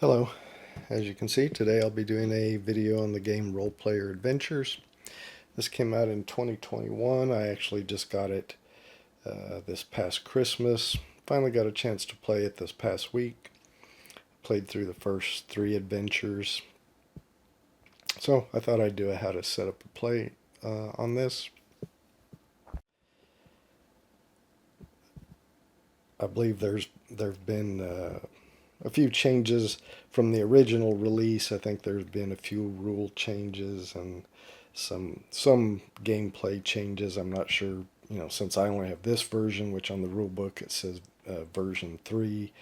Hello, as you can see today I'll be doing a video on the game Role Player Adventures. This came out in 2021. I actually just got it this past Christmas. Finally got a chance to play it this past week. Played through the first 3 adventures. So I thought I'd do a how to set up a play on this. I believe there've been a few changes from the original release. I think there's been a few rule changes and some gameplay changes. I'm not sure, since I only have this version, which on the rule book it says version 3.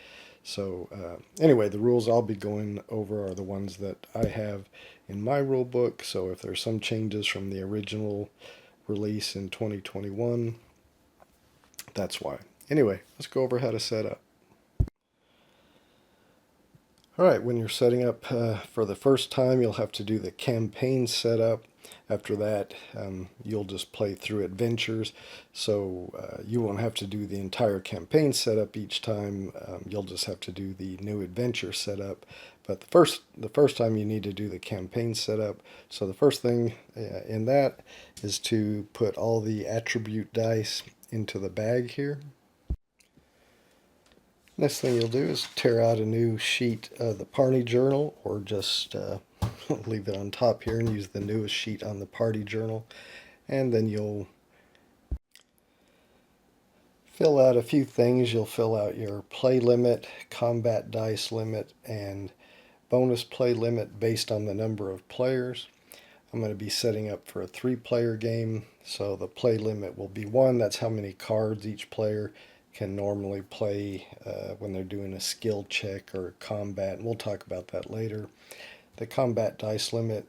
So anyway, the rules I'll be going over are the ones that I have in my rule book. So if there's some changes from the original release in 2021, that's why. Anyway, let's go over how to set up. Alright, when you're setting up for the first time, you'll have to do the campaign setup. After that, you'll just play through adventures, so you won't have to do the entire campaign setup each time. You'll just have to do the new adventure setup. But the first time you need to do the campaign setup. So the first thing in that is to put all the attribute dice into the bag here. Next thing you'll do is tear out a new sheet of the party journal, or just leave it on top here and use the newest sheet on the party journal. And then you'll fill out a few things. You'll fill out your play limit, combat dice limit, and bonus play limit based on the number of players. I'm going to be setting up for a 3-player game, so the play limit will be 1. That's how many cards each player can normally play when they're doing a skill check or combat, and we'll talk about that later. The combat dice limit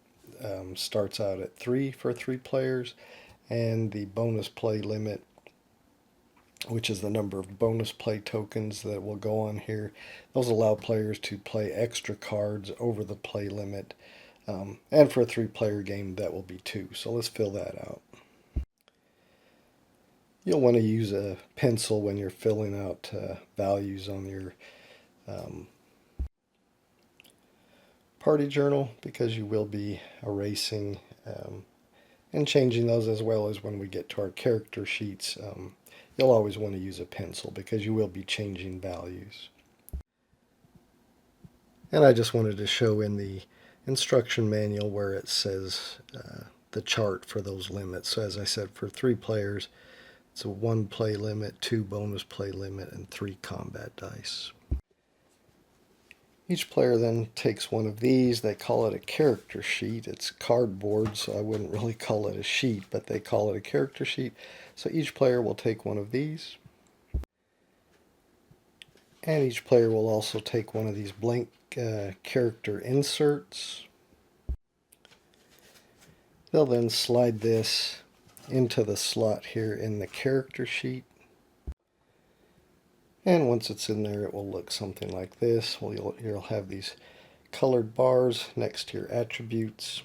starts out at 3 for 3 players, and the bonus play limit, which is the number of bonus play tokens that will go on here, those allow players to play extra cards over the play limit, and for a 3-player game that will be 2. So let's fill that out. You'll want to use a pencil when you're filling out values on your party journal, because you will be erasing and changing those, as well as when we get to our character sheets. You'll always want to use a pencil because you will be changing values. And I just wanted to show in the instruction manual where it says the chart for those limits. So as I said, for 3 players, it's a 1 play limit, 2 bonus play limit, and 3 combat dice. Each player then takes one of these. They call it a character sheet. It's cardboard, so I wouldn't really call it a sheet, but they call it a character sheet. So each player will take one of these. And each player will also take one of these blank character inserts. They'll then slide this into the slot here in the character sheet. And once it's in there, it will look something like this. Well, you'll have these colored bars next to your attributes,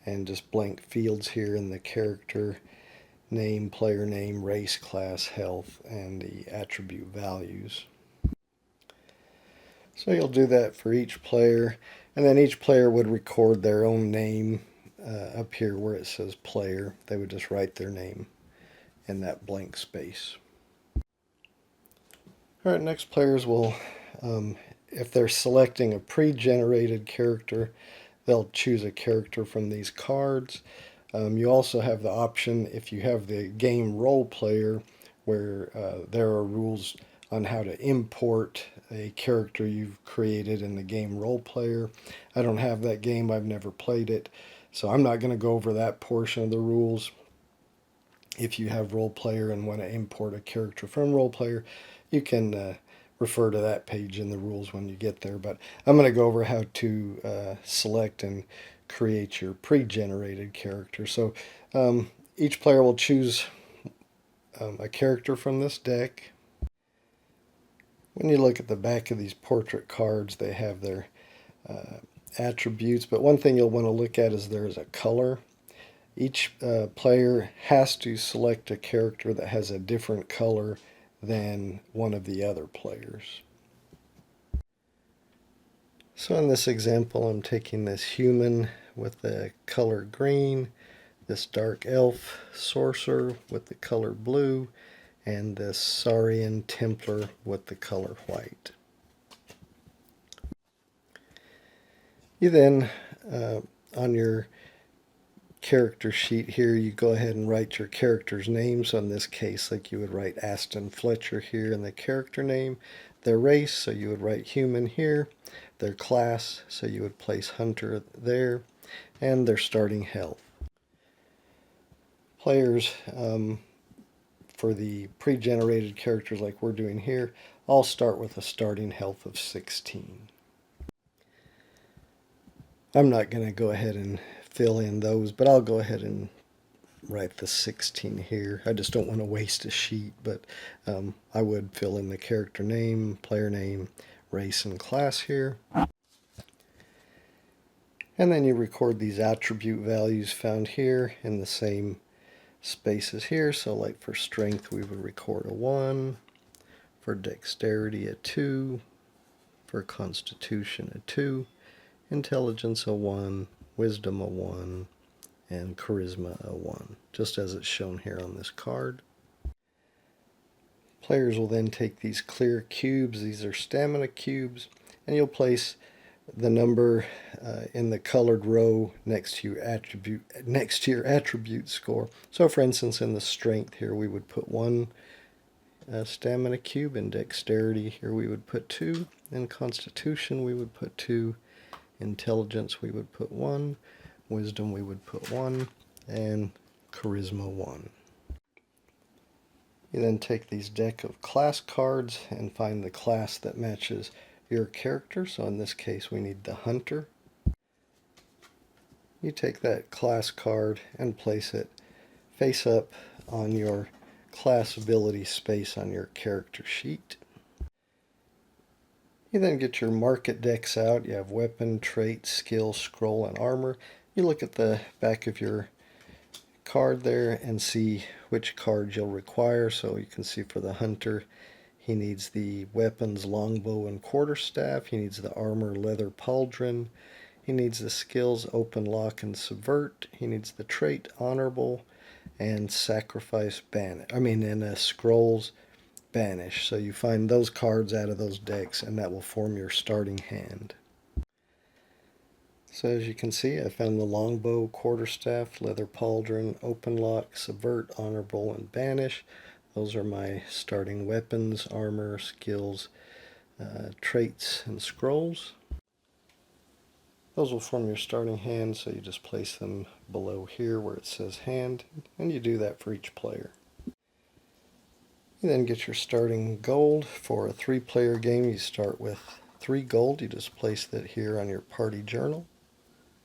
and just blank fields here in the character name, player name, race, class, health, and the attribute values. So you'll do that for each player, and then each player would record their own name up here where it says player. They would just write their name in that blank space. Alright, next players will, if they're selecting a pre-generated character, they'll choose a character from these cards. You also have the option, if you have the game role player, where there are rules on how to import a character you've created in the game role player. I don't have that game, I've never played it, so I'm not going to go over that portion of the rules. If you have role player and want to import a character from role player, you can refer to that page in the rules when you get there. But I'm going to go over how to select and create your pre-generated character. So each player will choose a character from this deck. When you look at the back of these portrait cards, they have their attributes. But one thing you'll want to look at is there is a color. Each player has to select a character that has a different color than one of the other players. So in this example, I'm taking this human with the color green, this dark elf sorcerer with the color blue, and this Saurian Templar with the color white. You then, on your character sheet here, you go ahead and write your character's name. So in this case, like you would write Aston Fletcher here in the character name, their race, so you would write human here, their class, so you would place hunter there, and their starting health. Players, for the pre-generated characters like we're doing here, all start with a starting health of 16. I'm not going to go ahead and fill in those, but I'll go ahead and write the 16 here. I just don't want to waste a sheet, but I would fill in the character name, player name, race, and class here. And then you record these attribute values found here in the same spaces here. So like for strength, we would record a 1, for dexterity a 2, for constitution a 2, intelligence a 1, wisdom a 1, and charisma a 1, just as it's shown here on this card. Players will then take these clear cubes, these are stamina cubes, and you'll place the number in the colored row next to your attribute score. So for instance, in the strength here we would put 1 stamina cube, in dexterity here we would put 2, in constitution we would put 2, intelligence we would put 1, wisdom we would put 1, and charisma 1. You then take these deck of class cards and find the class that matches your character. So in this case we need the hunter. You take that class card and place it face up on your class ability space on your character sheet. You then get your market decks out. You have weapon, trait, skill, scroll, and armor. You look at the back of your card there and see which card you'll require. So you can see for the hunter, he needs the weapons, longbow and quarterstaff. He needs the armor, leather pauldron. He needs the skills, open lock and subvert. He needs the trait, honorable, and sacrifice, and scrolls, banish. So you find those cards out of those decks and that will form your starting hand. So as you can see, I found the longbow, quarterstaff, leather pauldron, open lock, subvert, honorable, and banish. Those are my starting weapons, armor, skills, traits, and scrolls. Those will form your starting hand, so you just place them below here where it says hand, and you do that for each player. You then get your starting gold. For a 3-player game, you start with 3 gold. You just place that here on your party journal.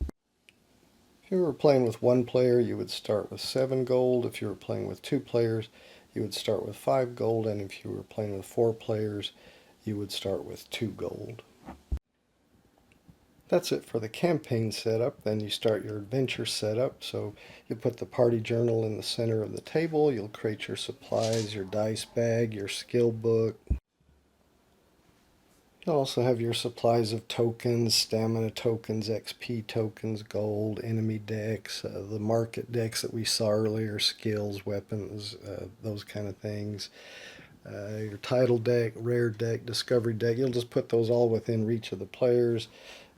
If you were playing with 1 player, you would start with 7 gold. If you were playing with 2 players, you would start with 5 gold. And if you were playing with 4 players, you would start with 2 gold. That's it for the campaign setup. Then you start your adventure setup. So you put the party journal in the center of the table. You'll create your supplies, your dice bag, your skill book. You'll also have your supplies of tokens, stamina tokens, XP tokens, gold, enemy decks, the market decks that we saw earlier, skills, weapons, those kind of things. Your title deck, rare deck, discovery deck. You'll just put those all within reach of the players.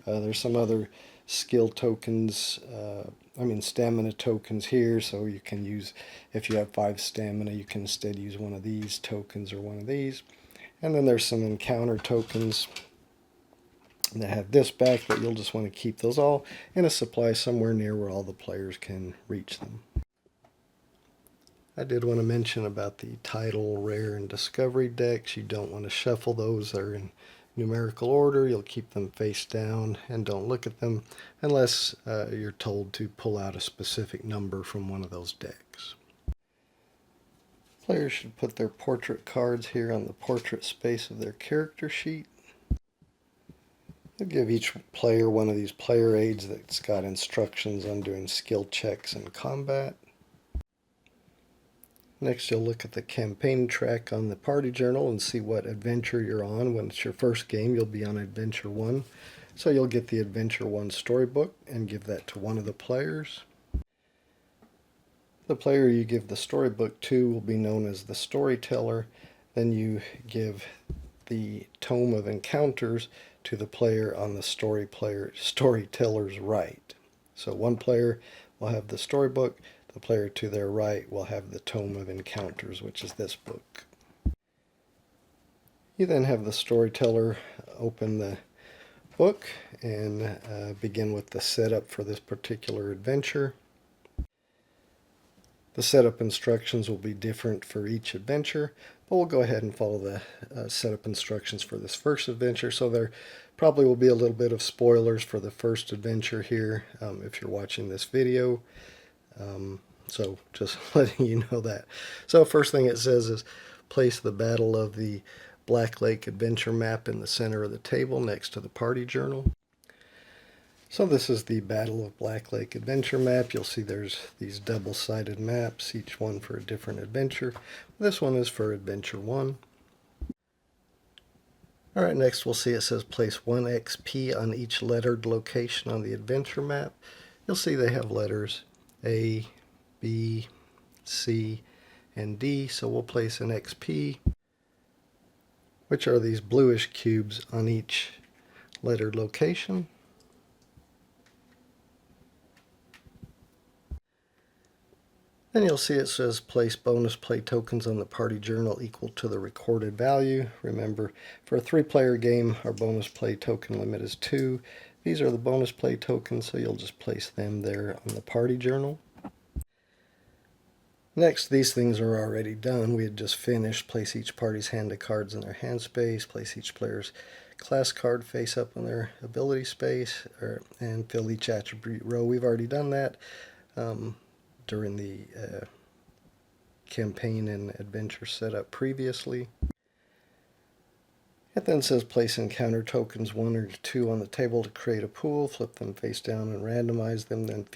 There's some other skill tokens, stamina tokens here, so you can use, if you have 5 stamina, you can instead use one of these tokens or one of these. And then there's some encounter tokens that have this back, but you'll just want to keep those all in a supply somewhere near where all the players can reach them. I did want to mention about the title, rare, and discovery decks. You don't want to shuffle those. They're in numerical order. You'll keep them face down and don't look at them unless you're told to pull out a specific number from one of those decks. Players should put their portrait cards here on the portrait space of their character sheet. You'll give each player one of these player aids that's got instructions on doing skill checks in combat. Next, you'll look at the campaign track on the party journal and see what adventure you're on. When it's your first game, you'll be on adventure 1. So you'll get the Adventure 1 storybook and give that to one of the players. The player you give the storybook to will be known as the storyteller. Then you give the Tome of Encounters to the player on the storyteller's right. So one player will have the storybook, the player to their right will have the Tome of Encounters, which is this book. You then have the storyteller open the book and begin with the setup for this particular adventure. The setup instructions will be different for each adventure, but we'll go ahead and follow the setup instructions for this first adventure. So there probably will be a little bit of spoilers for the first adventure here if you're watching this video. So just letting you know that. So first thing it says is place the Battle of the Black Lake adventure map in the center of the table next to the party journal. So this is the Battle of Black Lake adventure map. You'll see there's these double-sided maps, each one for a different adventure. This one is for Adventure 1. Alright, next we'll see it says place 1 XP on each lettered location on the adventure map. You'll see they have letters A, B, C, and D. So we'll place an XP, which are these bluish cubes on each lettered location. Then you'll see it says place bonus play tokens on the party journal equal to the recorded value. Remember, for a 3-player game, our bonus play token limit is 2. These are the bonus play tokens, so you'll just place them there on the party journal. Next, these things are already done. We had just finished. Place each party's hand of cards in their hand space. Place each player's class card face up on their ability space, and fill each attribute row. We've already done that during the campaign and adventure setup previously. It then says place encounter tokens 1 or 2 on the table to create a pool, flip them face down and randomize them, then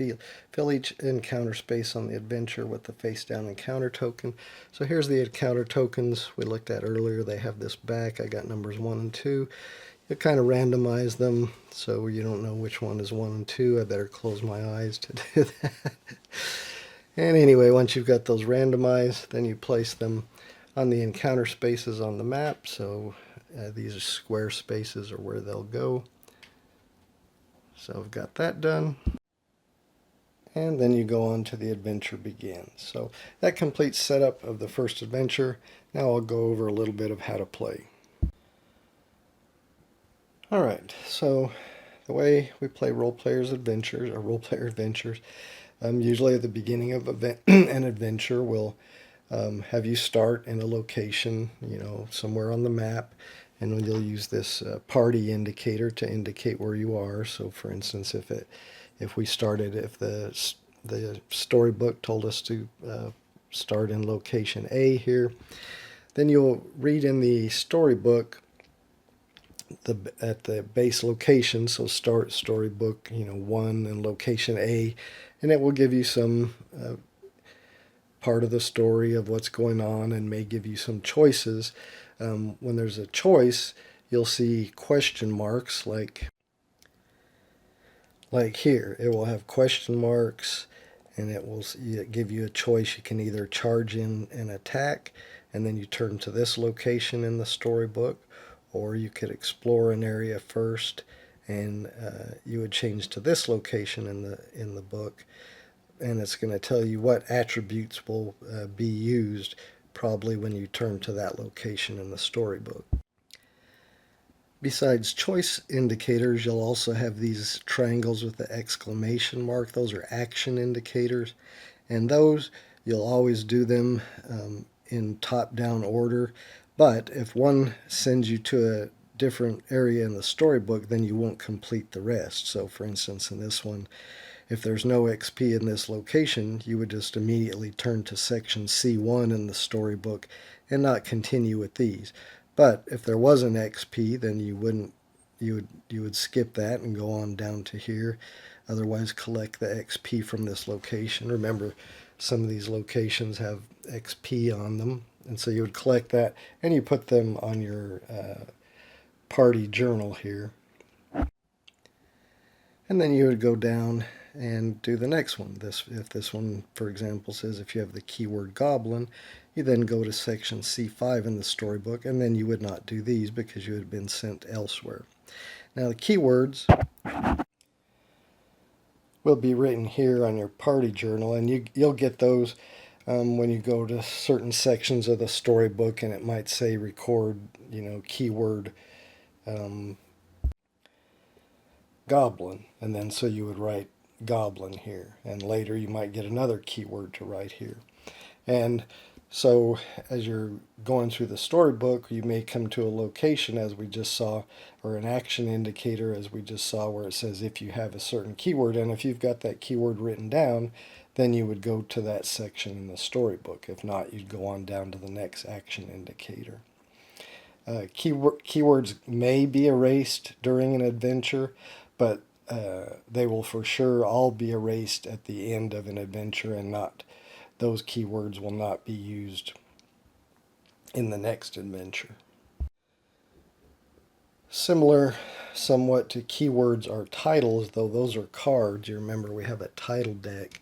fill each encounter space on the adventure with the face down encounter token. So here's the encounter tokens we looked at earlier. They have this back. I got numbers 1 and 2. You kind of randomize them so you don't know which one is 1 and 2. I better close my eyes to do that. And anyway, once you've got those randomized, then you place them on the encounter spaces on the map. So these are square spaces are where they'll go. So I've got that done. And then you go on to the adventure begins. So that completes setup of the first adventure. Now I'll go over a little bit of how to play. Alright, so the way we play role player adventures, usually at the beginning of an adventure, we'll have you start in a location, somewhere on the map, and you'll use this party indicator to indicate where you are. So, for instance, if the storybook told us to start in location A here, then you'll read in the storybook at the base location. So start storybook 1 and location A, and it will give you some part of the story of what's going on and may give you some choices. When there's a choice, you'll see question marks like here. It will have question marks, and it will give you a choice. You can either charge in and attack, and then you turn to this location in the storybook, or you could explore an area first, and you would change to this location in the book, and it's going to tell you what attributes will be used probably when you turn to that location in the storybook. Besides choice indicators, you'll also have these triangles with the exclamation mark. Those are action indicators, and those you'll always do them in top-down order. But if one sends you to a different area in the storybook, then you won't complete the rest. So for instance, in this one, if there's no XP in this location, you would just immediately turn to section C1 in the storybook and not continue with these. But if there was an XP, then you would skip that and go on down to here. Otherwise, collect the XP from this location. Remember, some of these locations have XP on them, and so you would collect that and you put them on your party journal here. And then you would go down and do the next one. If this one, for example, says if you have the keyword goblin, you then go to section C5 in the storybook, and then you would not do these because you had been sent elsewhere. Now the keywords will be written here on your party journal, and you'll get those when you go to certain sections of the storybook, and it might say record, keyword goblin, and then so you would write goblin here, and later you might get another keyword to write here. And so as you're going through the storybook, you may come to a location, as we just saw, or an action indicator, as we just saw, where it says if you have a certain keyword, and if you've got that keyword written down, then you would go to that section in the storybook. If not, you'd go on down to the next action indicator. Keywords may be erased during an adventure, but they will for sure all be erased at the end of an adventure, and those keywords will not be used in the next adventure. Similar somewhat to keywords are titles, though those are cards. You remember we have a title deck.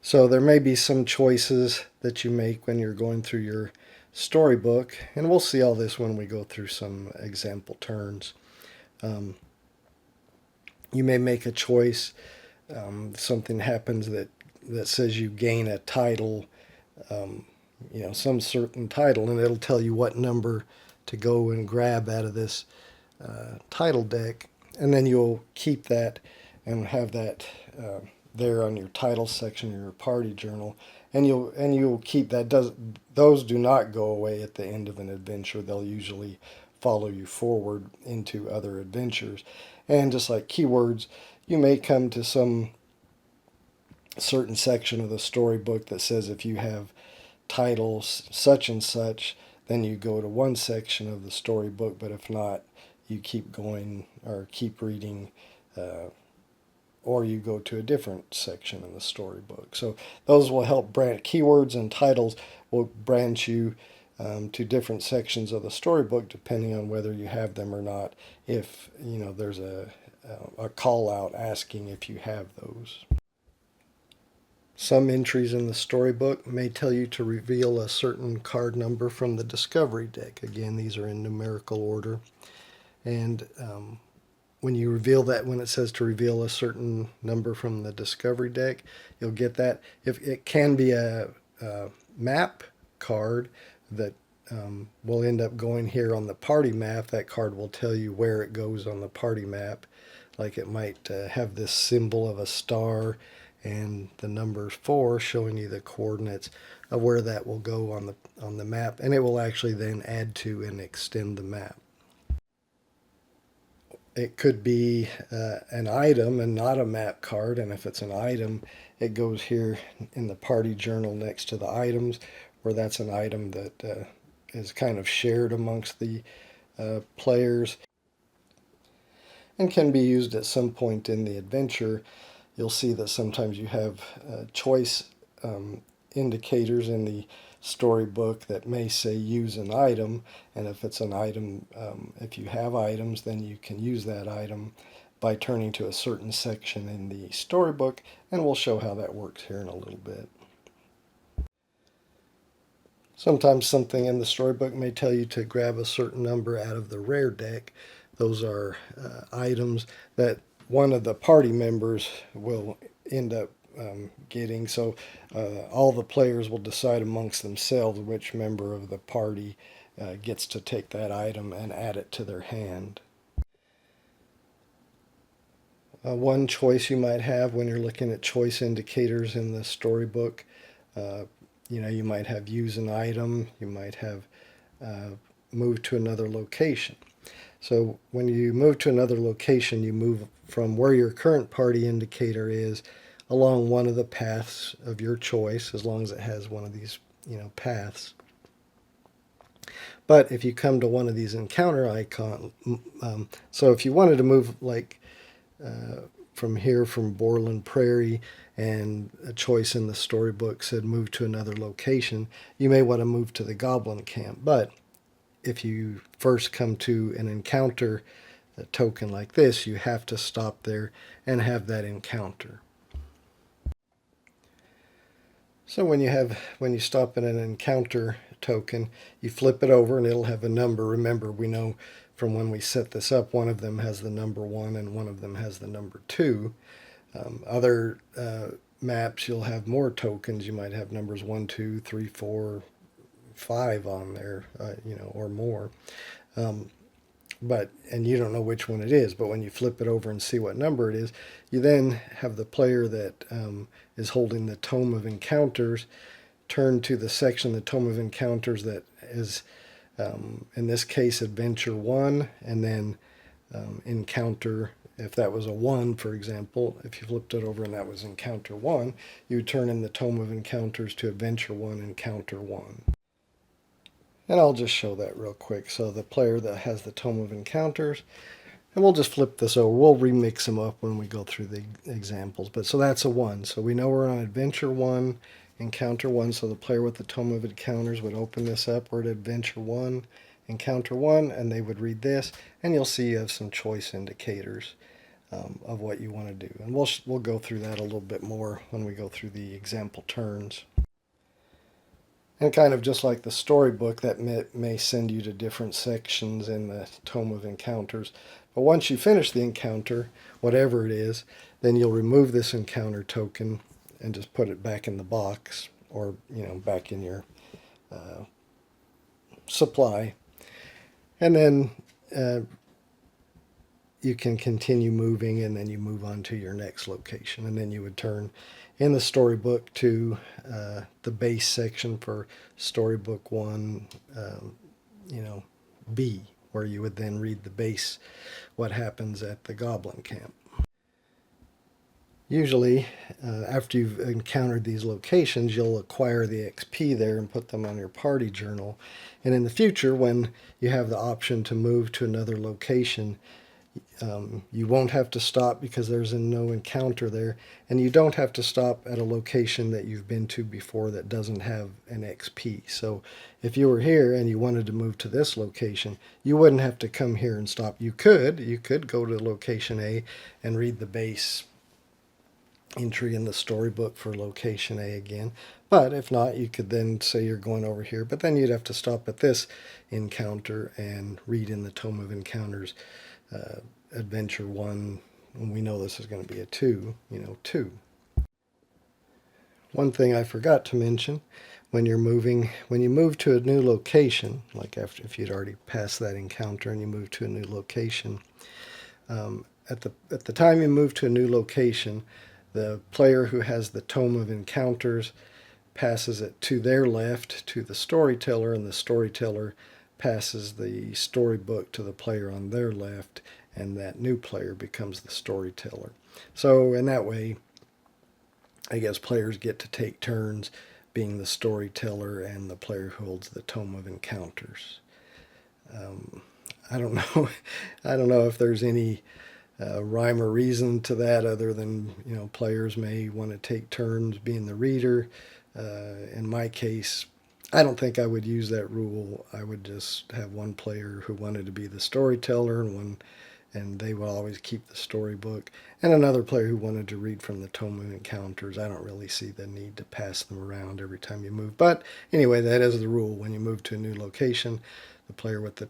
So there may be some choices that you make when you're going through your storybook, and we'll see all this when we go through some example turns. You may make a choice. Something happens that says you gain a title, some certain title, and it'll tell you what number to go and grab out of this title deck, and then you'll keep that and have that there on your title section of your party journal, and you'll keep that. Those do not go away at the end of an adventure. They'll usually follow you forward into other adventures. And just like keywords, you may come to some certain section of the storybook that says if you have titles such and such, then you go to one section of the storybook, but if not, you keep going or keep reading, or you go to a different section in the storybook. So those will help branch. Keywords and titles will branch you to different sections of the storybook depending on whether you have them or not. If there's a call out asking if you have those. Some entries in the storybook may tell you to reveal a certain card number from the discovery deck. Again, these are in numerical order. And when you reveal that, when it says to reveal a certain number from the discovery deck, you'll get that. If it can be a map card that will end up going here on the party map, that card will tell you where it goes on the party map. Like it might have this symbol of a star and the number 4 showing you the coordinates of where that will go on the map, and it will actually then add to and extend the map. It could be an item and not a map card, and if it's an item, it goes here in the party journal next to the items, where that's an item that is kind of shared amongst the players and can be used at some point in the adventure. You'll see that sometimes you have choice indicators in the storybook that may say use an item, and if it's an item, if you have items, then you can use that item by turning to a certain section in the storybook, and we'll show how that works here in a little bit. Sometimes something in the storybook may tell you to grab a certain number out of the rare deck. Those are items that one of the party members will end up getting. So all the players will decide amongst themselves which member of the party gets to take that item and add it to their hand. One choice you might have when you're looking at choice indicators in the storybook, you might have use an item, you might have move to another location. So when you move to another location, you move from where your current party indicator is along one of the paths of your choice, as long as it has one of these paths. But if you come to one of these encounter icons, so if you wanted to move like from here, from Borland Prairie, and a choice in the storybook said move to another location, you may want to move to the Goblin Camp. But if you first come to an encounter token like this, you have to stop there and have that encounter. So when you stop at an encounter token, you flip it over and it'll have a number. Remember, we know from when we set this up, one of them has the number 1 and one of them has the number 2. Other maps, you'll have more tokens. You might have numbers 1, 2, 3, 4, 5 on there, or more. And you don't know which one it is, but when you flip it over and see what number it is, you then have the player that is holding the Tome of Encounters turn to the section of the Tome of Encounters that is, in this case, Adventure 1, and then Encounter. If that was a 1, for example, if you flipped it over and that was Encounter 1, you would turn in the Tome of Encounters to Adventure 1, Encounter 1. And I'll just show that real quick. So the player that has the Tome of Encounters, and we'll just flip this over. We'll remix them up when we go through the examples. But so that's a 1. So we know we're on Adventure 1, Encounter 1. So the player with the Tome of Encounters would open this up. We're at Adventure 1, Encounter 1, and they would read this. And you'll see you have some choice indicators of what you want to do. And we'll go through that a little bit more when we go through the example turns. And kind of just like the storybook, that may send you to different sections in the Tome of Encounters. But once you finish the encounter, whatever it is, then you'll remove this encounter token and just put it back in the box, or back in your supply. And then you can continue moving, and then you move on to your next location. And then you would turn in the storybook to the base section for storybook 1, B, where you would then read the base, what happens at the Goblin Camp. Usually, after you've encountered these locations, you'll acquire the XP there and put them on your party journal. And in the future, when you have the option to move to another location, you won't have to stop because there's no encounter there, and you don't have to stop at a location that you've been to before that doesn't have an XP. So if you were here and you wanted to move to this location, you wouldn't have to come here and stop. You could go to location A and read the base entry in the storybook for location A again. But if not, you could then say you're going over here, but then you'd have to stop at this encounter and read in the Tome of Encounters Adventure 1, and we know this is going to be a 2, 2. One thing I forgot to mention, when you move to a new location, like if you'd already passed that encounter and you move to a new location, at the time you move to a new location, the player who has the Tome of Encounters passes it to their left to the storyteller, and the storyteller passes the storybook to the player on their left, and that new player becomes the storyteller. So in that way, I guess players get to take turns being the storyteller and the player who holds the Tome of Encounters. I don't know. I don't know if there's any rhyme or reason to that, other than players may want to take turns being the reader. In my case, I don't think I would use that rule. I would just have one player who wanted to be the storyteller, and they will always keep the storybook, and another player who wanted to read from the Tome of Encounters. I don't really see the need to pass them around every time you move. But anyway, that is the rule. When you move to a new location, the player with the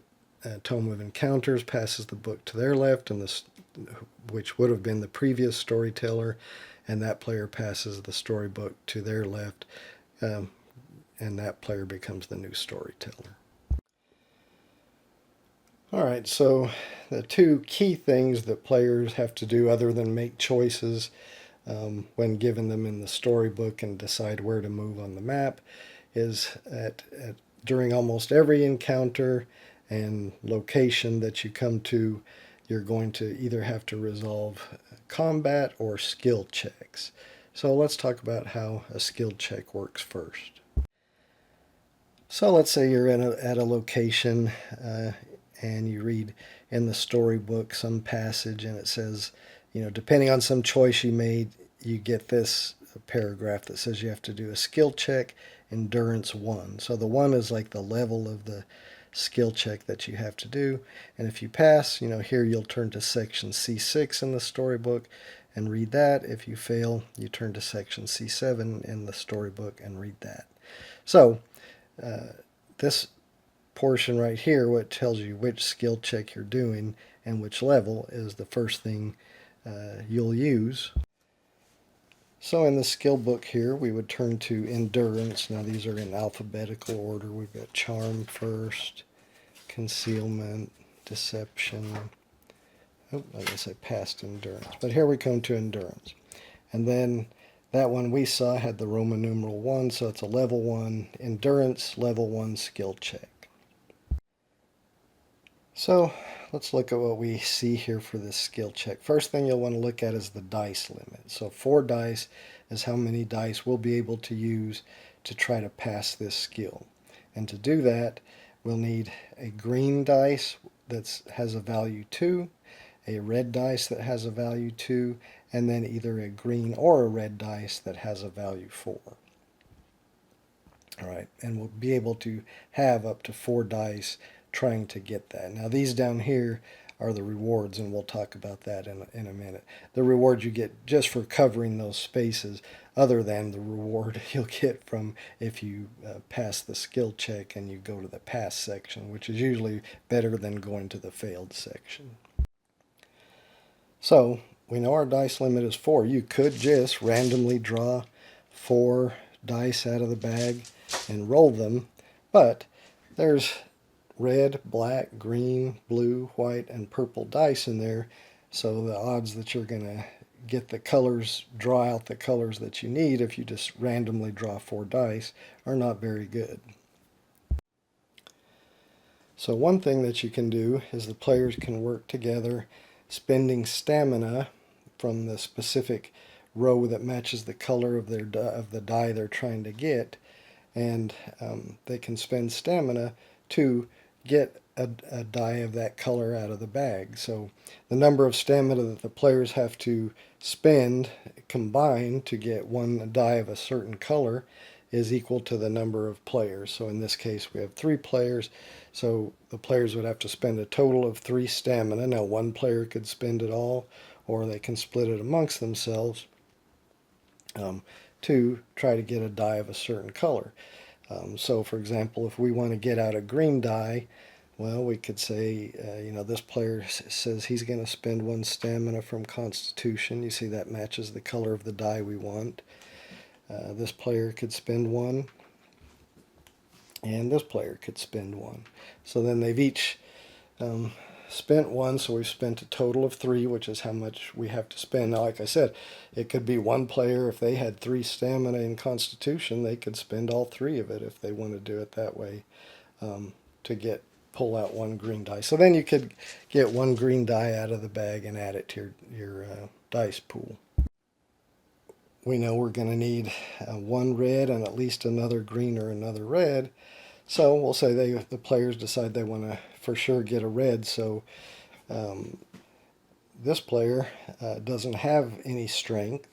Tome of Encounters passes the book to their left, and which would have been the previous storyteller, and that player passes the storybook to their left, and that player becomes the new storyteller. All right, so the two key things that players have to do, other than make choices when given them in the storybook and decide where to move on the map, is during almost every encounter and location that you come to, you're going to either have to resolve combat or skill checks. So let's talk about how a skill check works first. So let's say you're at a location and you read in the storybook some passage, and it says, depending on some choice you made, you get this paragraph that says you have to do a skill check, endurance 1. So the 1 is like the level of the skill check that you have to do. And if you pass, here you'll turn to section C6 in the storybook and read that. If you fail, you turn to section C7 in the storybook and read that. So this portion right here, what tells you which skill check you're doing and which level, is the first thing you'll use. So in the skill book here, we would turn to endurance. Now these are in alphabetical order. We've got charm first, concealment, deception. Oh, I guess I passed endurance. But here we come to endurance. And then that one we saw had the Roman numeral 1, so it's a level 1 endurance, level 1 skill check. So let's look at what we see here for this skill check. First thing you'll want to look at is the dice limit. So 4 dice is how many dice we'll be able to use to try to pass this skill. And to do that, we'll need a green dice that has a value 2, a red dice that has a value 2, and then either a green or a red dice that has a value 4. All right, and we'll be able to have up to 4 dice trying to get that. Now these down here are the rewards, and we'll talk about that in a minute. The rewards you get just for covering those spaces, other than the reward you'll get from if you pass the skill check and you go to the pass section, which is usually better than going to the failed section. So we know our dice limit is 4. You could just randomly draw 4 dice out of the bag and roll them, but there's red, black, green, blue, white, and purple dice in there, so the odds that you're going to get the colors, draw out the colors that you need if you just randomly draw 4 dice are not very good. So one thing that you can do is the players can work together, spending stamina from the specific row that matches the color of the die they're trying to get, and they can spend stamina to get a die of that color out of the bag. So the number of stamina that the players have to spend combined to get one die of a certain color is equal to the number of players. So in this case we have 3 players, so the players would have to spend a total of 3 stamina. Now one player could spend it all, or they can split it amongst themselves to try to get a die of a certain color. So for example, if we want to get out a green die, well, we could say, this player says he's going to spend 1 stamina from Constitution. You see that matches the color of the die we want. This player could spend 1, and this player could spend 1. So then they've each spent 1, so we've spent a total of 3, which is how much we have to spend. Now, like I said, it could be one player, if they had 3 stamina in Constitution, they could spend all 3 of it if they want to do it that way to pull out 1 green die. So then you could get 1 green die out of the bag and add it to your dice pool. We know we're going to need 1 red and at least another green or another red. So we'll say the players decide they want to for sure get a red. So this player doesn't have any strength,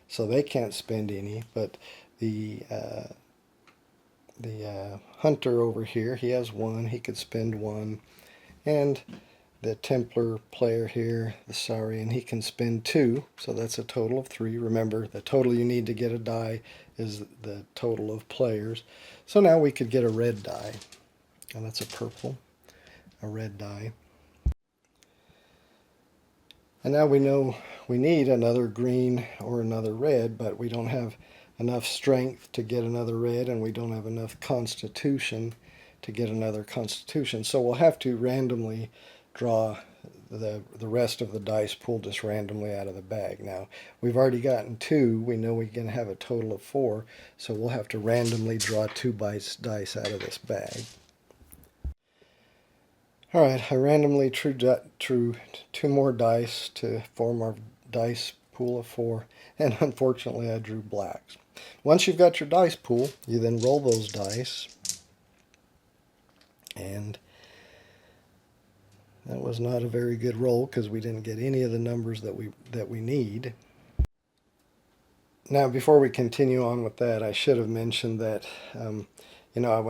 so they can't spend any. But the hunter over here, he has 1. He could spend 1, and the Templar player here, the Saurian, he can spend 2, so that's a total of 3. Remember, the total you need to get a die is the total of players. So now we could get a red die, and that's a purple, a red die. And now we know we need another green or another red, but we don't have enough strength to get another red, and we don't have enough Constitution to get another Constitution. So we'll have to randomly draw the rest of the dice pool just randomly out of the bag. Now, we've already gotten 2. We know we're going to have a total of 4, so we'll have to randomly draw 2 dice out of this bag. All right, I randomly drew 2 more dice to form our dice pool of 4, and unfortunately I drew blacks. Once you've got your dice pool, you then roll those dice, and that was not a very good roll because we didn't get any of the numbers that we need. Now, before we continue on with that, I should have mentioned that, when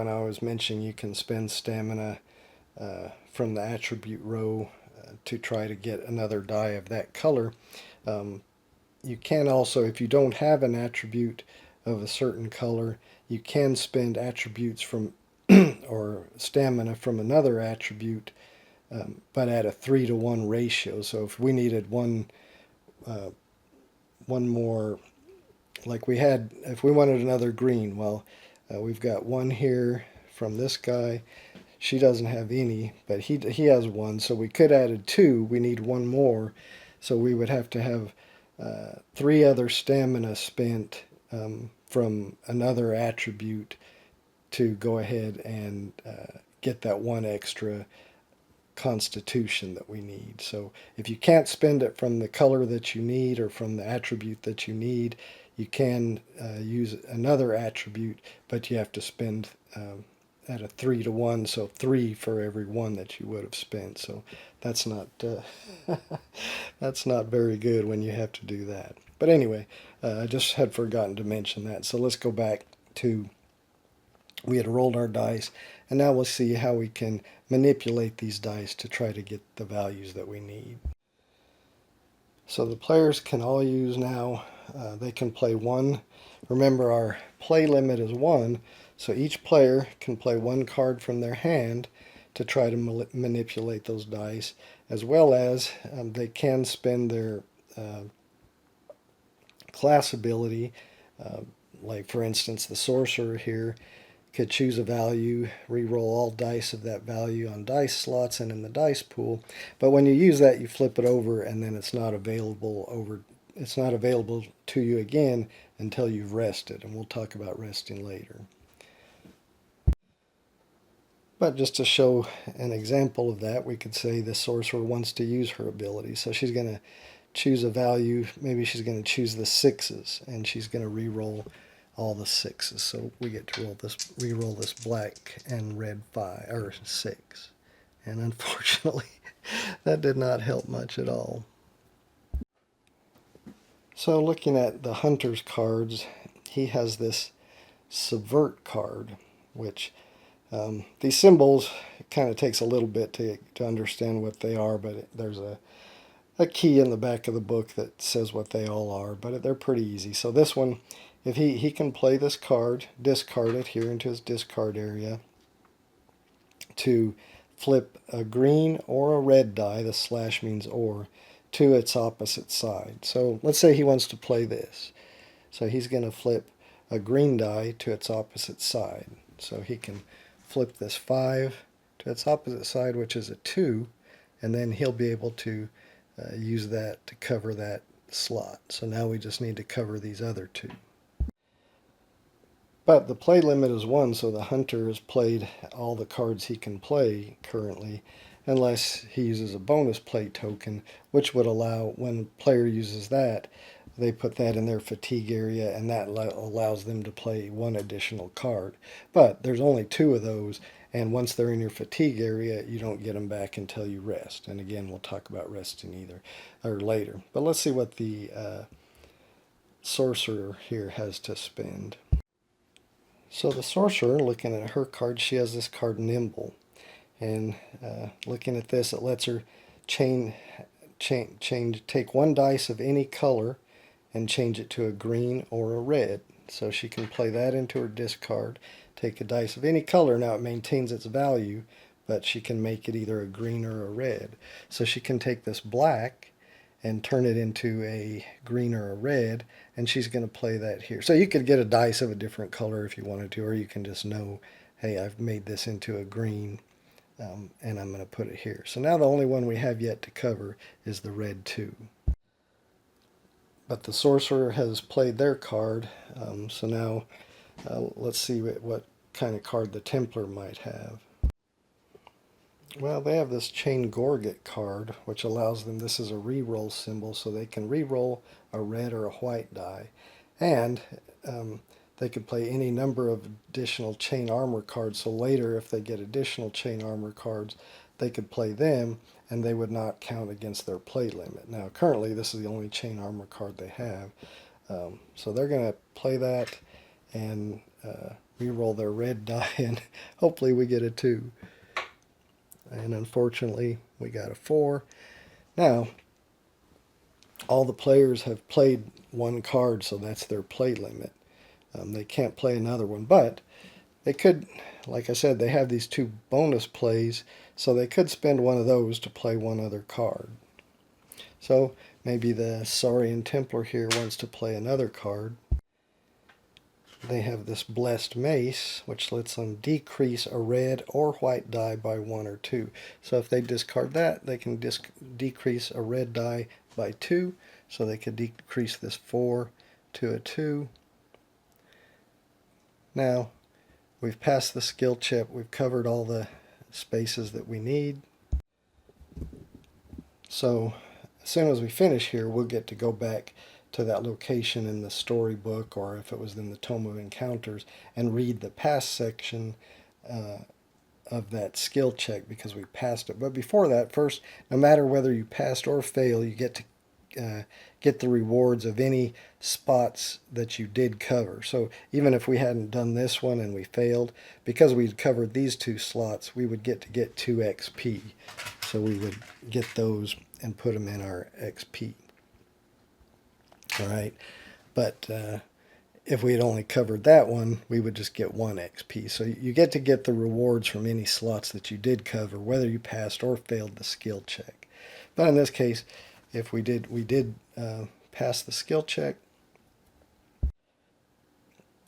I was mentioning you can spend stamina from the attribute row to try to get another die of that color. You can also, if you don't have an attribute of a certain color, you can spend attributes from or stamina from another attribute, but at a 3-to-1 ratio. So if we needed uh, one more, like we had, if we wanted another green, well, we've got one here from this guy. She doesn't have any, but he has one, so we could add two. We need one more, so we would have to have 3 other stamina spent from another attribute to go ahead and get that one extra constitution that we need. So if you can't spend it from the color that you need or from the attribute that you need, you can use another attribute, but you have to spend at a 3-to-1, so 3 for every one that you would have spent. So that's not that's not very good when you have to do that. But anyway, I just had forgotten to mention that. So let's go back to, we had rolled our dice, and now we'll see how we can manipulate these dice to try to get the values that we need. So the players can all use now, they can play one. Remember, our play limit is 1, so each player can play 1 card from their hand to try to manipulate those dice, as well as they can spend their class ability, like for instance the sorcerer here could choose a value, re-roll all dice of that value on dice slots and in the dice pool. But when you use that, you flip it over, and then it's not available to you again until you've rested, and we'll talk about resting later. But just to show an example of that, we could say the sorcerer wants to use her ability. So she's going to choose a value. Maybe she's going to choose the 6s, and she's going to re-roll all the 6s. So we get to re-roll this black and red 5 or 6. And unfortunately, that did not help much at all. So looking at the hunter's cards, he has this subvert card, which these symbols, it kind of takes a little bit to understand what they are, but there's a key in the back of the book that says what they all are, but they're pretty easy. So this one, if he can play this card, discard it here into his discard area to flip a green or a red die, the slash means or, to its opposite side. So let's say he wants to play this. So he's going to flip a green die to its opposite side. So he can flip this 5 to its opposite side, which is a 2, and then he'll be able to use that to cover that slot. So now we just need to cover these other 2. But the play limit is 1, so the hunter has played all the cards he can play currently, unless he uses a bonus play token, which would allow, when a player uses that, they put that in their fatigue area, and that allows them to play 1 additional card. But there's only 2 of those, and once they're in your fatigue area, you don't get them back until you rest. And again, we'll talk about resting later. But let's see what the sorcerer here has to spend. So the sorcerer, looking at her card, she has this card Nimble. And looking at this, it lets her take 1 dice of any color and change it to a green or a red. So she can play that into her discard, take a dice of any color. Now it maintains its value, but she can make it either a green or a red. So she can take this black and turn it into a green or a red, and she's going to play that here. So you could get a dice of a different color if you wanted to, or you can just know, hey, I've made this into a green, and I'm going to put it here. So now the only one we have yet to cover is the red 2. But the sorcerer has played their card, so now let's see what kind of card the Templar might have. Well, they have this Chain Gorget card, which allows them, this is a re-roll symbol, so they can re-roll a red or a white die. And they could play any number of additional chain armor cards, so later if they get additional chain armor cards, they could play them, and they would not count against their play limit. Now, currently, this is the only chain armor card they have. So they're going to play that and re-roll their red die, and hopefully we get a 2. and unfortunately we got a 4. Now, all the players have played one card, so that's their play limit. They can't play another one, but they could, like I said, they have these 2 bonus plays, so they could spend one of those to play one other card. So maybe the Saurian Templar here wants to play another card. They have this Blessed Mace, which lets them decrease a red or white die by 1 or 2. So if they discard that, they can decrease a red die by 2. So they could decrease this 4 to a 2. Now, we've passed the skill check. We've covered all the spaces that we need. So as soon as we finish here, we'll get to go back to that location in the storybook, or if it was in the Tome of Encounters, and read the past section of that skill check because we passed it. But before that, first, no matter whether you passed or fail, you get to get the rewards of any spots that you did cover. So even if we hadn't done this one and we failed, because we'd covered these 2 slots, we would get 2 XP. So we would get those and put them in our XP. All right, but if we had only covered that one, we would just get 1 XP. So you get to get the rewards from any slots that you did cover, whether you passed or failed the skill check. But in this case, if we did pass the skill check.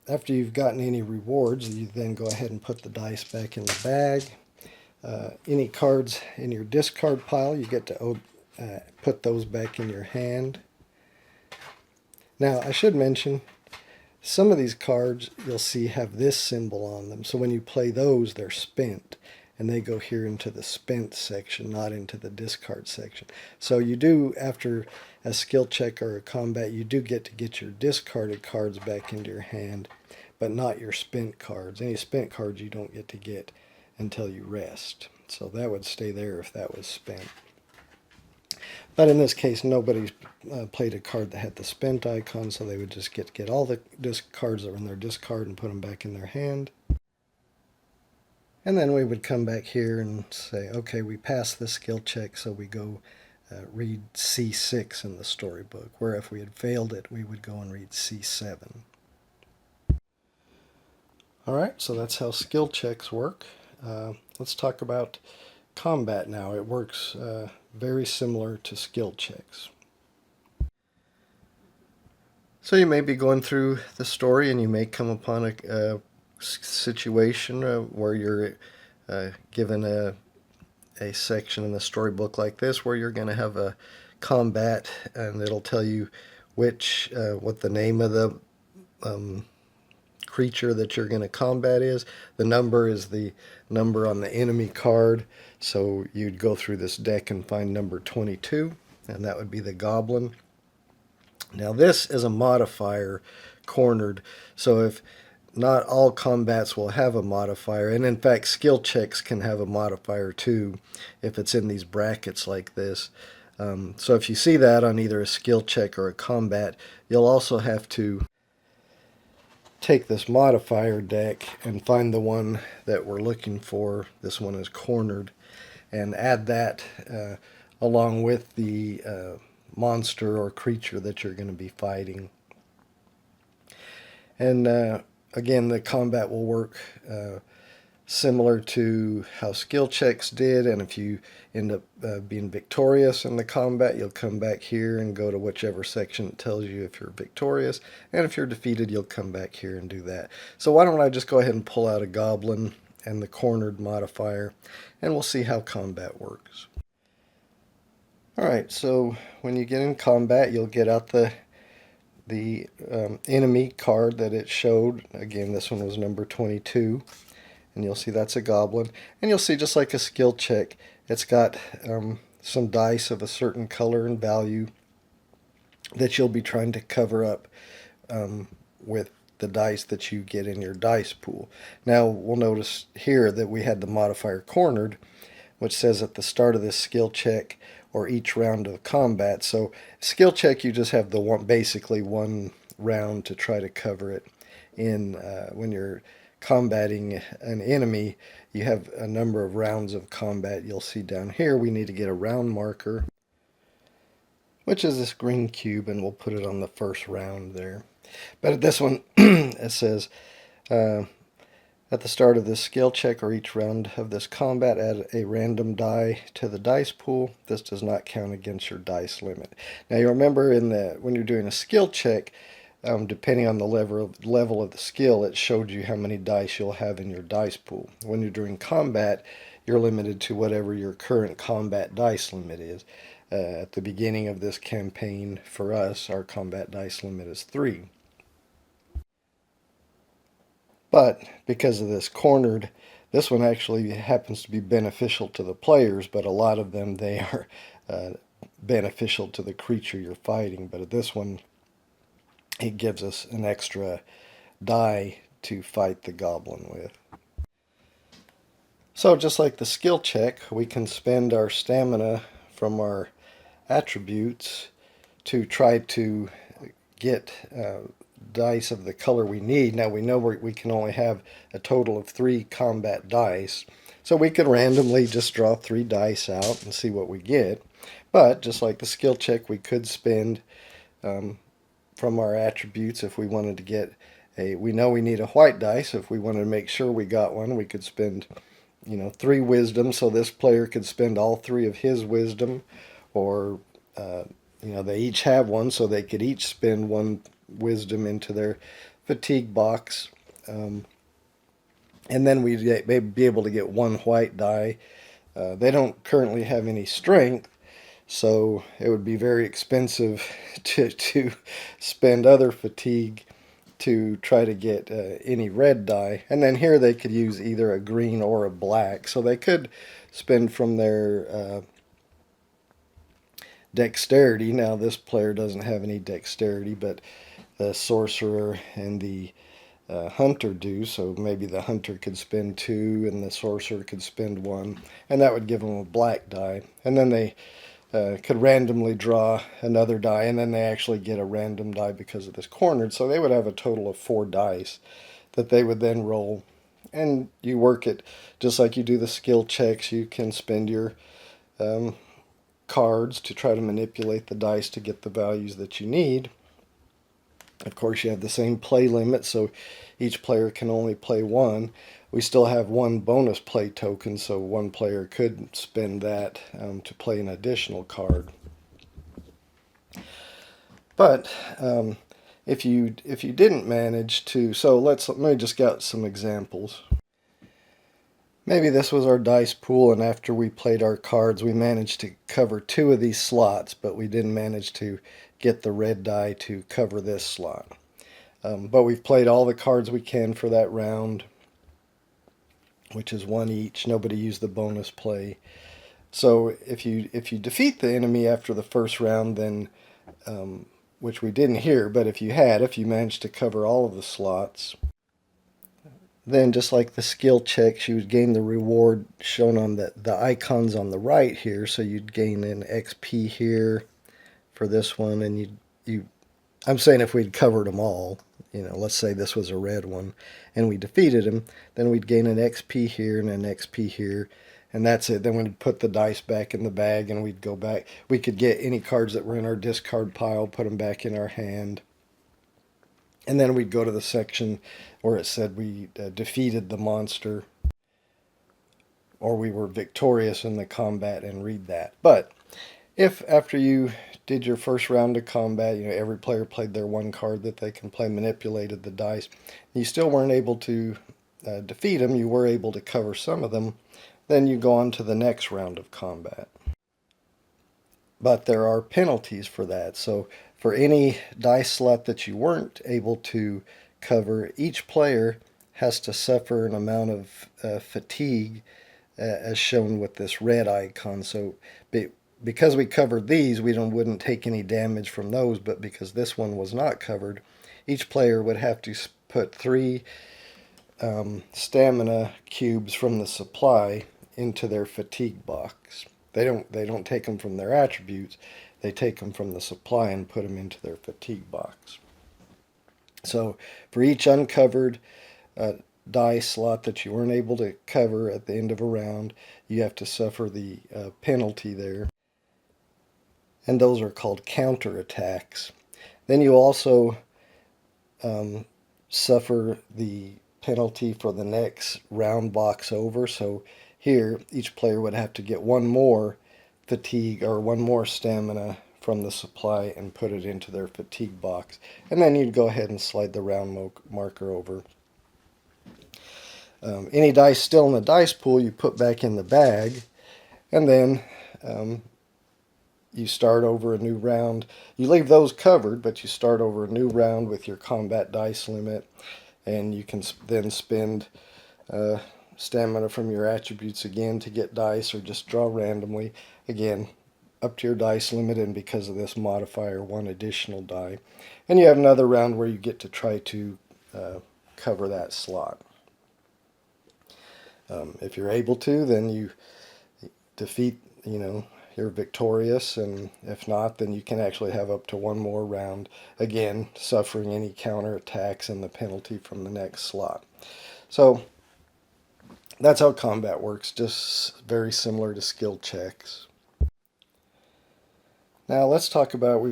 After you've gotten any rewards, you then go ahead and put the dice back in the bag. Any cards in your discard pile, you get to put those back in your hand. Now, I should mention, some of these cards you'll see have this symbol on them. So when you play those, they're spent. And they go here into the spent section, not into the discard section. So you do, after a skill check or a combat, you do get to get your discarded cards back into your hand, but not your spent cards. Any spent cards you don't get to get until you rest. So that would stay there if that was spent. But in this case, nobody's played a card that had the spent icon, so they would just get all the cards that were in their discard and put them back in their hand. And then we would come back here and say, okay, we passed the skill check, so we go read C6 in the storybook, where if we had failed it, we would go and read C7. All right, so that's how skill checks work. Let's talk about combat now. It works very similar to skill checks. So you may be going through the story and you may come upon a situation where you're given a section in the storybook like this where you're going to have a combat, and it'll tell you which what the name of the creature that you're going to combat is. The number is the number on the enemy card, so you'd go through this deck and find number 22, and that would be the goblin. Now this is a modifier cornered, so if not all combats will have a modifier, and in fact skill checks can have a modifier too if it's in these brackets like this. So if you see that on either a skill check or a combat, you'll also have to take this modifier deck and find the one that we're looking for. This one is cornered, and add that along with the monster or creature that you're going to be fighting. And again, the combat will work similar to how skill checks did, and if you end up being victorious in the combat, you'll come back here and go to whichever section it tells you if you're victorious, and if you're defeated, you'll come back here and do that. So why don't I just go ahead and pull out a goblin and the cornered modifier, and we'll see how combat works. Alright, so when you get in combat, you'll get out the enemy card that it showed. Again, this one was number 22, and you'll see that's a goblin. And you'll see, just like a skill check, it's got some dice of a certain color and value that you'll be trying to cover up with the dice that you get in your dice pool. Now we'll notice here that we had the modifier cornered, which says at the start of this skill check or each round of combat. So skill check, you just have basically one round to try to cover it in when you're combating an enemy, you have a number of rounds of combat. You'll see down here we need to get a round marker, which is this green cube, and we'll put it on the first round there. But at this one, it says, at the start of this skill check or each round of this combat, add a random die to the dice pool. This does not count against your dice limit. Now you remember when you're doing a skill check, depending on the level of the skill, it showed you how many dice you'll have in your dice pool. When you're doing combat, you're limited to whatever your current combat dice limit is. At the beginning of this campaign, for us, our combat dice limit is 3. But because of this cornered, this one actually happens to be beneficial to the players, but a lot of them, they are beneficial to the creature you're fighting. But at this one, it gives us an extra die to fight the goblin with. So just like the skill check, we can spend our stamina from our attributes to try to get dice of the color we need. Now we know we can only have a total of 3 combat dice, so we could randomly just draw 3 dice out and see what we get. But just like the skill check, we could spend from our attributes if we wanted to get we know we need a white dice. If we wanted to make sure we got one, we could spend 3 wisdom, so this player could spend all 3 of his wisdom, or they each have one, so they could each spend 1 wisdom into their fatigue box, and then we'd be able to get 1 white die. They don't currently have any strength, so it would be very expensive to spend other fatigue to try to get any red die. And then here they could use either a green or a black, so they could spend from their dexterity. Now this player doesn't have any dexterity, but the sorcerer and the hunter do, so maybe the hunter could spend 2 and the sorcerer could spend 1, and that would give them a black die. And then they could randomly draw another die, and then they actually get a random die because of this cornered, so they would have a total of 4 dice that they would then roll. And you work it just like you do the skill checks. You can spend your cards to try to manipulate the dice to get the values that you need. Of course, you have the same play limit, so each player can only play 1. We still have 1 bonus play token, so 1 player could spend that to play an additional card. But if you didn't manage to, so let me just get some examples. Maybe this was our dice pool, and after we played our cards, we managed to cover 2 of these slots, but we didn't manage to get the red die to cover this slot. But we've played all the cards we can for that round, which is 1 each. Nobody used the bonus play. So if you defeat the enemy after the first round, then which we didn't here, but if you managed to cover all of the slots, then just like the skill checks, you would gain the reward shown on the icons on the right here. So you'd gain an XP here for this one, and I'm saying if we'd covered them all, let's say this was a red one, and we defeated him, then we'd gain an XP here and an XP here, and that's it. Then we'd put the dice back in the bag, and we'd go back. We could get any cards that were in our discard pile, put them back in our hand, and then we'd go to the section where it said we defeated the monster, or we were victorious in the combat, and read that. But if after you did your first round of combat, every player played their 1 card that they can play, manipulated the dice, you still weren't able to defeat them, you were able to cover some of them, then you go on to the next round of combat. But there are penalties for that. So for any dice slot that you weren't able to cover, each player has to suffer an amount of fatigue as shown with this red icon. So because we covered these, we wouldn't take any damage from those, but because this one was not covered, each player would have to put 3 stamina cubes from the supply into their fatigue box. They don't take them from their attributes, they take them from the supply and put them into their fatigue box. So for each uncovered die slot that you weren't able to cover at the end of a round, you have to suffer the penalty there. And those are called counterattacks. Then you also suffer the penalty for the next round box over. So here, each player would have to get one more fatigue or one more stamina from the supply and put it into their fatigue box. And then you'd go ahead and slide the round marker over. Any dice still in the dice pool you put back in the bag, and then you start over a new round. You leave those covered, but you start over a new round with your combat dice limit, and you can then spend stamina from your attributes again to get dice, or just draw randomly. Again, up to your dice limit, and because of this modifier, one additional die. And you have another round where you get to try to cover that slot. If you're able to, then you defeat, you're victorious, and if not, then you can actually have up to one more round, again, suffering any counterattacks and the penalty from the next slot. So that's how combat works, just very similar to skill checks. Now let's talk about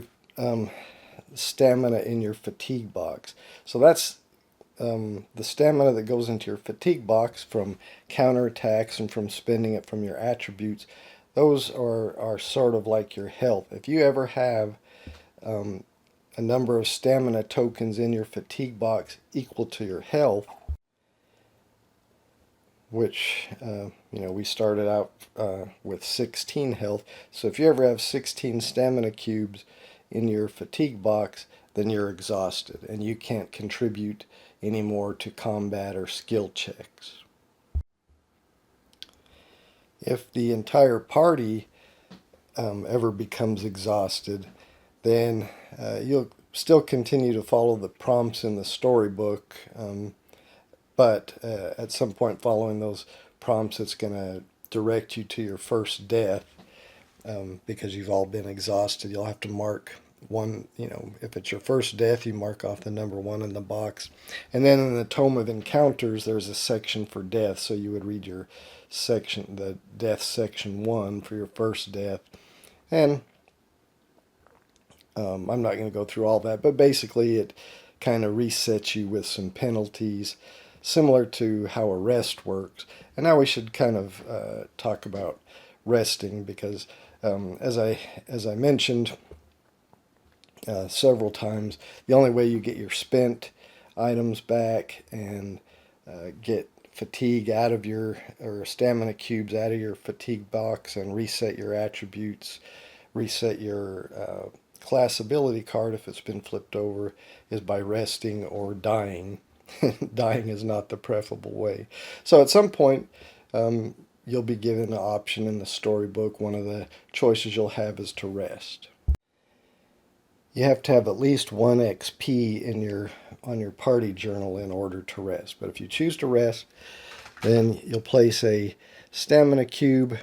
stamina in your fatigue box. So that's the stamina that goes into your fatigue box from counterattacks and from spending it from your attributes. Those are sort of like your health. If you ever have a number of stamina tokens in your fatigue box equal to your health, which we started out with 16 health. So if you ever have 16 stamina cubes in your fatigue box, then you're exhausted and you can't contribute anymore to combat or skill checks. If the entire party ever becomes exhausted, then you'll still continue to follow the prompts in the storybook, but at some point following those prompts, it's going to direct you to your first death, because you've all been exhausted. You'll have to mark one, if it's your first death, you mark off the number 1 in the box. And then in the Tome of Encounters, there's a section for death, so you would read your section, the death section 1 for your first death. And I'm not going to go through all that, but basically it kind of resets you with some penalties, similar to how a rest works. And now we should kind of talk about resting, because as I mentioned several times, the only way you get your spent items back and get fatigue out of your, or stamina cubes out of your fatigue box, and reset your attributes, reset your class ability card if it's been flipped over, is by resting or dying. Dying is not the preferable way. So at some point, you'll be given an option in the storybook. One of the choices you'll have is to rest. You have to have at least 1 XP on your party journal in order to rest. But if you choose to rest, then you'll place a stamina cube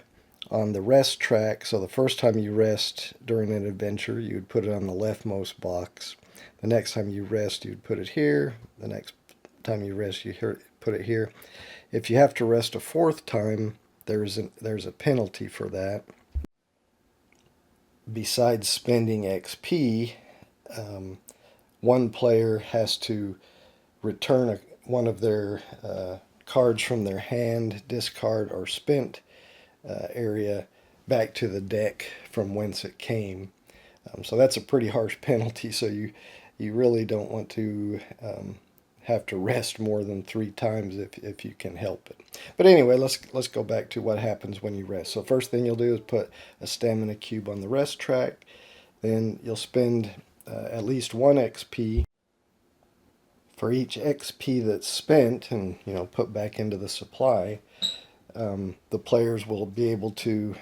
on the rest track. So the first time you rest during an adventure, you would put it on the leftmost box. The next time you rest, you'd put it here. The next time you rest, you put it here. If you have to rest a 4th time, there's a penalty for that. Besides spending XP, one player has to return one of their cards from their hand, discard, or spent area back to the deck from whence it came. So that's a pretty harsh penalty, so you really don't want to have to rest more than 3 times if you can help it. But anyway, let's go back to what happens when you rest. So first thing you'll do is put a stamina cube on the rest track. Then you'll spend at least 1 XP. For each XP that's spent and put back into the supply, the players will be able to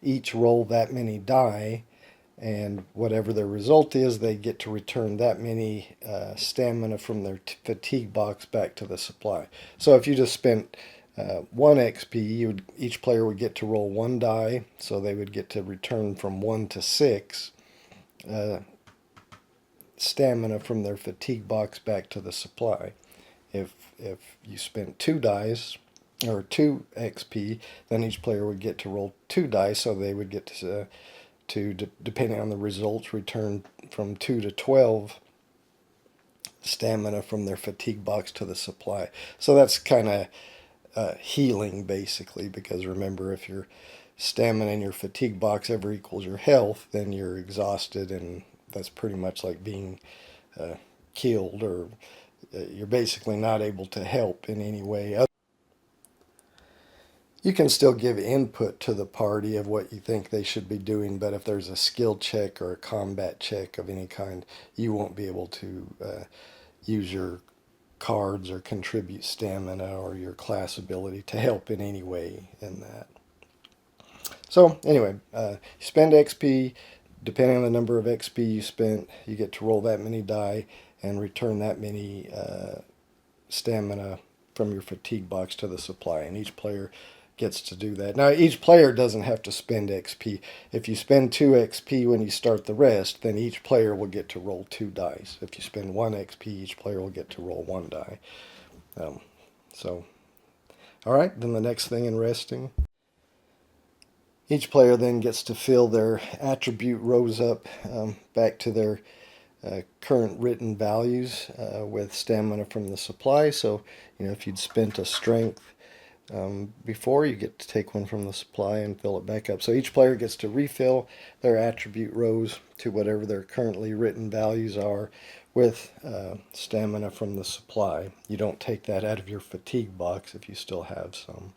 each roll that many die, and whatever their result is, they get to return that many stamina from their fatigue box back to the supply. So if you just spent 1 XP, each player would get to roll 1 die, so they would get to return from 1 to 6 stamina from their fatigue box back to the supply. If you spent 2 dice or 2 XP, then each player would get to roll 2 dice, so they would get depending on the results, return from 2 to 12 stamina from their fatigue box to the supply. So that's kind of healing, basically, because remember, if your stamina in your fatigue box ever equals your health, then you're exhausted, and that's pretty much like being killed, or you're basically not able to help in any way. You can still give input to the party of what you think they should be doing, but if there's a skill check or a combat check of any kind, you won't be able to use your cards or contribute stamina or your class ability to help in any way in that. So anyway, you spend XP. Depending on the number of XP you spent, you get to roll that many die and return that many stamina from your fatigue box to the supply, and each player gets to do that. Now, each player doesn't have to spend XP. If you spend 2 XP when you start the rest, then each player will get to roll 2 dice. If you spend 1 XP, each player will get to roll 1 die. All right, then the next thing in resting, each player then gets to fill their attribute rows up back to their current written values with stamina from the supply. So, if you'd spent a strength before, you get to take one from the supply and fill it back up. So each player gets to refill their attribute rows to whatever their currently written values are with stamina from the supply. You don't take that out of your fatigue box if you still have some.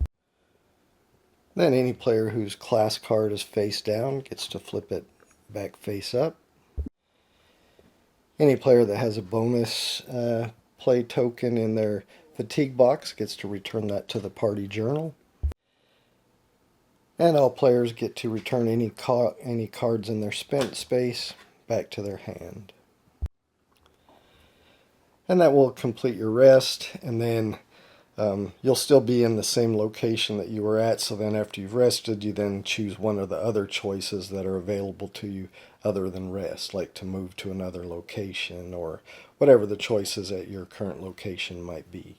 Then any player whose class card is face down gets to flip it back face up. Any player that has a bonus play token in their fatigue box gets to return that to the party journal. And all players get to return any cards in their spent space back to their hand. And that will complete your rest, and then you'll still be in the same location that you were at. So then after you've rested, you then choose one of the other choices that are available to you other than rest, like to move to another location or whatever the choices at your current location might be.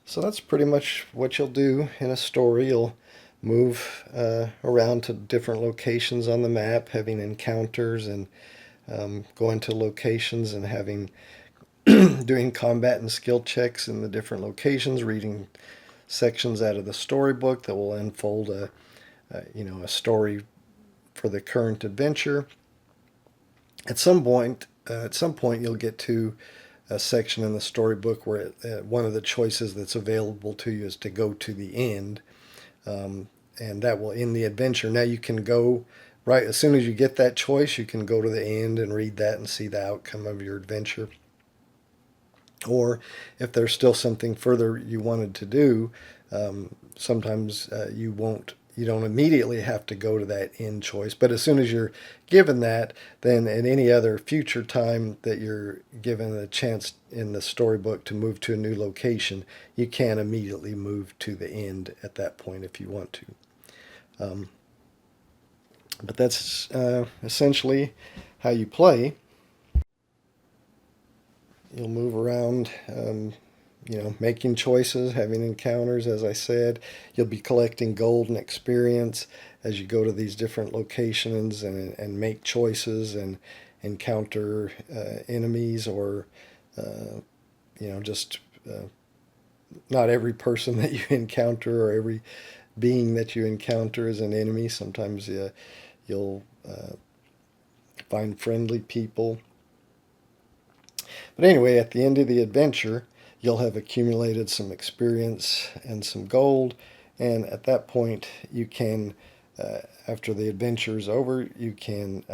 So that's pretty much what you'll do in a story. You'll move around to different locations on the map, having encounters, and going to locations and having doing combat and skill checks in the different locations, reading sections out of the storybook that will unfold a story for the current adventure. At some point, you'll get to a section in the storybook where one of the choices that's available to you is to go to the end, and that will end the adventure. Now you can go right as soon as you get that choice, you can go to the end and read that and see the outcome of your adventure. Or if there's still something further you wanted to do, sometimes you don't immediately have to go to that end choice. But as soon as you're given that, then at any other future time that you're given a chance in the storybook to move to a new location, you can immediately move to the end at that point if you want to. But that's essentially how you play. You'll move around, making choices, having encounters, as I said. You'll be collecting gold and experience as you go to these different locations and make choices and encounter enemies, or, not every person that you encounter or every being that you encounter is an enemy. Sometimes you'll find friendly people. But anyway, at the end of the adventure, you'll have accumulated some experience and some gold, and at that point you can, after the adventure is over, you can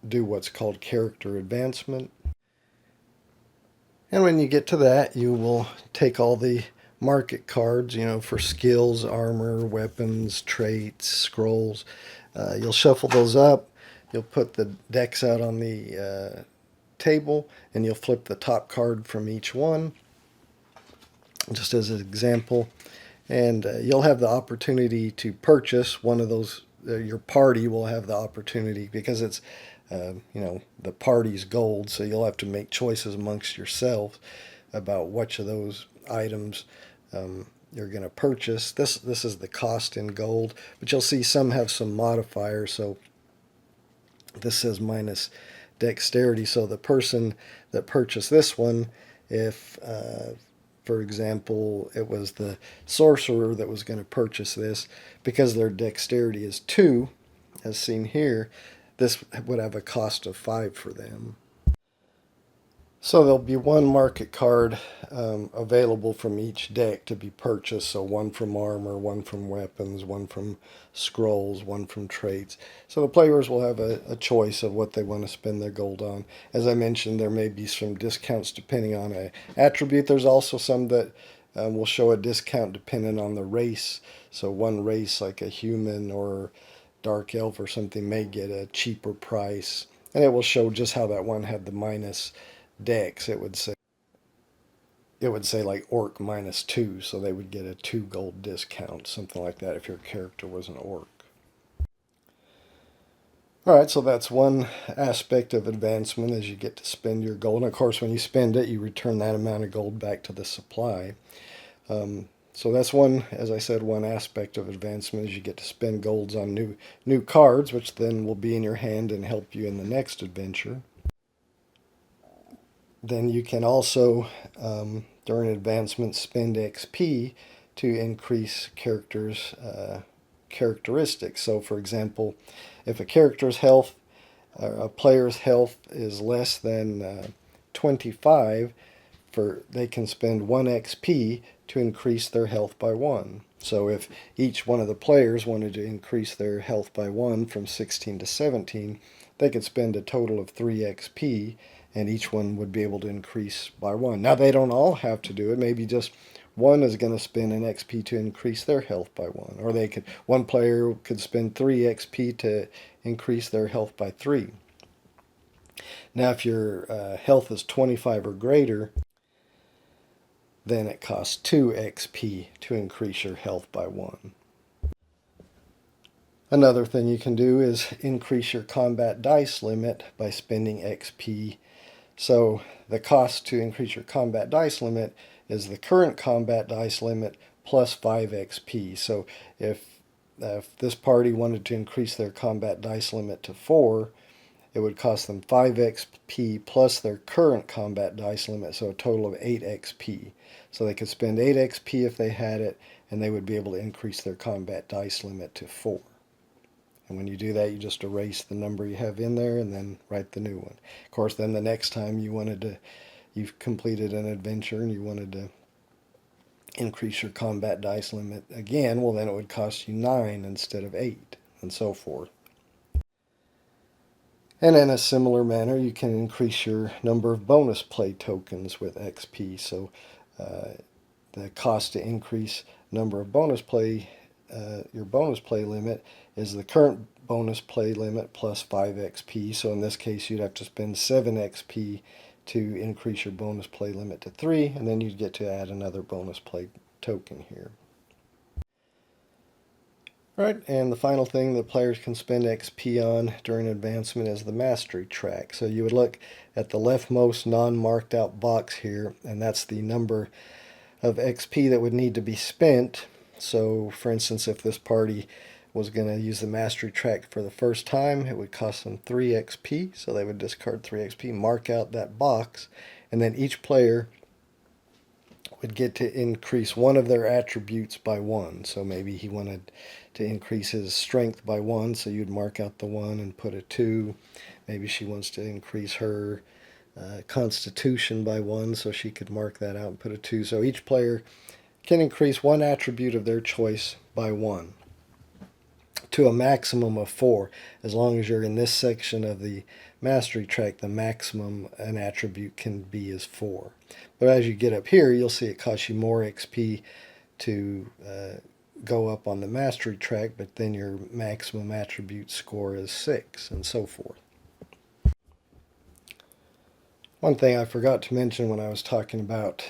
do what's called character advancement. And when you get to that, you will take all the market cards, for skills, armor, weapons, traits, scrolls. You'll shuffle those up. You'll put the decks out on the table, and you'll flip the top card from each one, just as an example. And you'll have the opportunity to purchase one of those. Your party will have the opportunity, because it's the party's gold. So you'll have to make choices amongst yourselves about which of those items you're going to purchase. This is the cost in gold, but you'll see some have some modifiers. So this says minus dexterity. So the person that purchased this one, if for example it was the sorcerer that was going to purchase this, because their dexterity is 2, as seen here, this would have a cost of 5 for them. So there'll be one market card available from each deck to be purchased. So one from armor, one from weapons, one from scrolls, one from traits. So the players will have a choice of what they want to spend their gold on. As I mentioned, there may be some discounts depending on an attribute. There's also some that will show a discount depending on the race. So one race, like a human or dark elf or something, may get a cheaper price. And it will show just how that one had the minus dex. It would say like orc -2, so they would get a 2 gold discount, something like that, if your character was an orc. Alright, so that's one aspect of advancement, is you get to spend your gold. And of course, when you spend it, you return that amount of gold back to the supply. So that's one, as I said, one aspect of advancement, is you get to spend golds on new cards, which then will be in your hand and help you in the next adventure. Then you can also, during advancement, spend XP to increase characters' characteristics. So, for example, if a character's health, a player's health is less than 25, they can spend 1 XP to increase their health by 1. So if each one of the players wanted to increase their health by 1 from 16 to 17, they could spend a total of 3 XP, and each one would be able to increase by 1. Now, they don't all have to do it. Maybe just one is going to spend an XP to increase their health by 1. Or one player could spend 3 XP to increase their health by 3. Now, if your health is 25 or greater, then it costs 2 XP to increase your health by 1. Another thing you can do is increase your combat dice limit by spending XP. So the cost to increase your combat dice limit is the current combat dice limit plus 5 XP. So if this party wanted to increase their combat dice limit to 4, it would cost them 5 XP plus their current combat dice limit, so a total of 8 XP. So they could spend 8 XP if they had it, and they would be able to increase their combat dice limit to 4. And when you do that, you just erase the number you have in there and then write the new one. Of course, then the next time you've completed an adventure and you wanted to increase your combat dice limit again, well, then it would cost you 9 instead of 8, and so forth. And in a similar manner, you can increase your number of bonus play tokens with XP. So the cost to increase number of bonus play, your bonus play limit, is the current bonus play limit plus 5 XP. So in this case, you'd have to spend 7 XP to increase your bonus play limit to 3, and then you'd get to add another bonus play token here. Alright, and the final thing that players can spend XP on during advancement is the mastery track. So you would look at the leftmost non-marked out box here, and that's the number of XP that would need to be spent. So for instance, if this party was going to use the mastery track for the first time, it would cost them 3 XP, so they would discard 3 XP, mark out that box, and then each player would get to increase one of their attributes by 1. So maybe he wanted to increase his strength by 1, so you'd mark out the 1 and put a 2. Maybe she wants to increase her constitution by 1, so she could mark that out and put a 2. So each player can increase one attribute of their choice by 1 to a maximum of 4. As long as you're in this section of the mastery track, the maximum an attribute can be is 4. But as you get up here, you'll see it costs you more XP to go up on the mastery track, but then your maximum attribute score is 6, and so forth. One thing I forgot to mention when I was talking about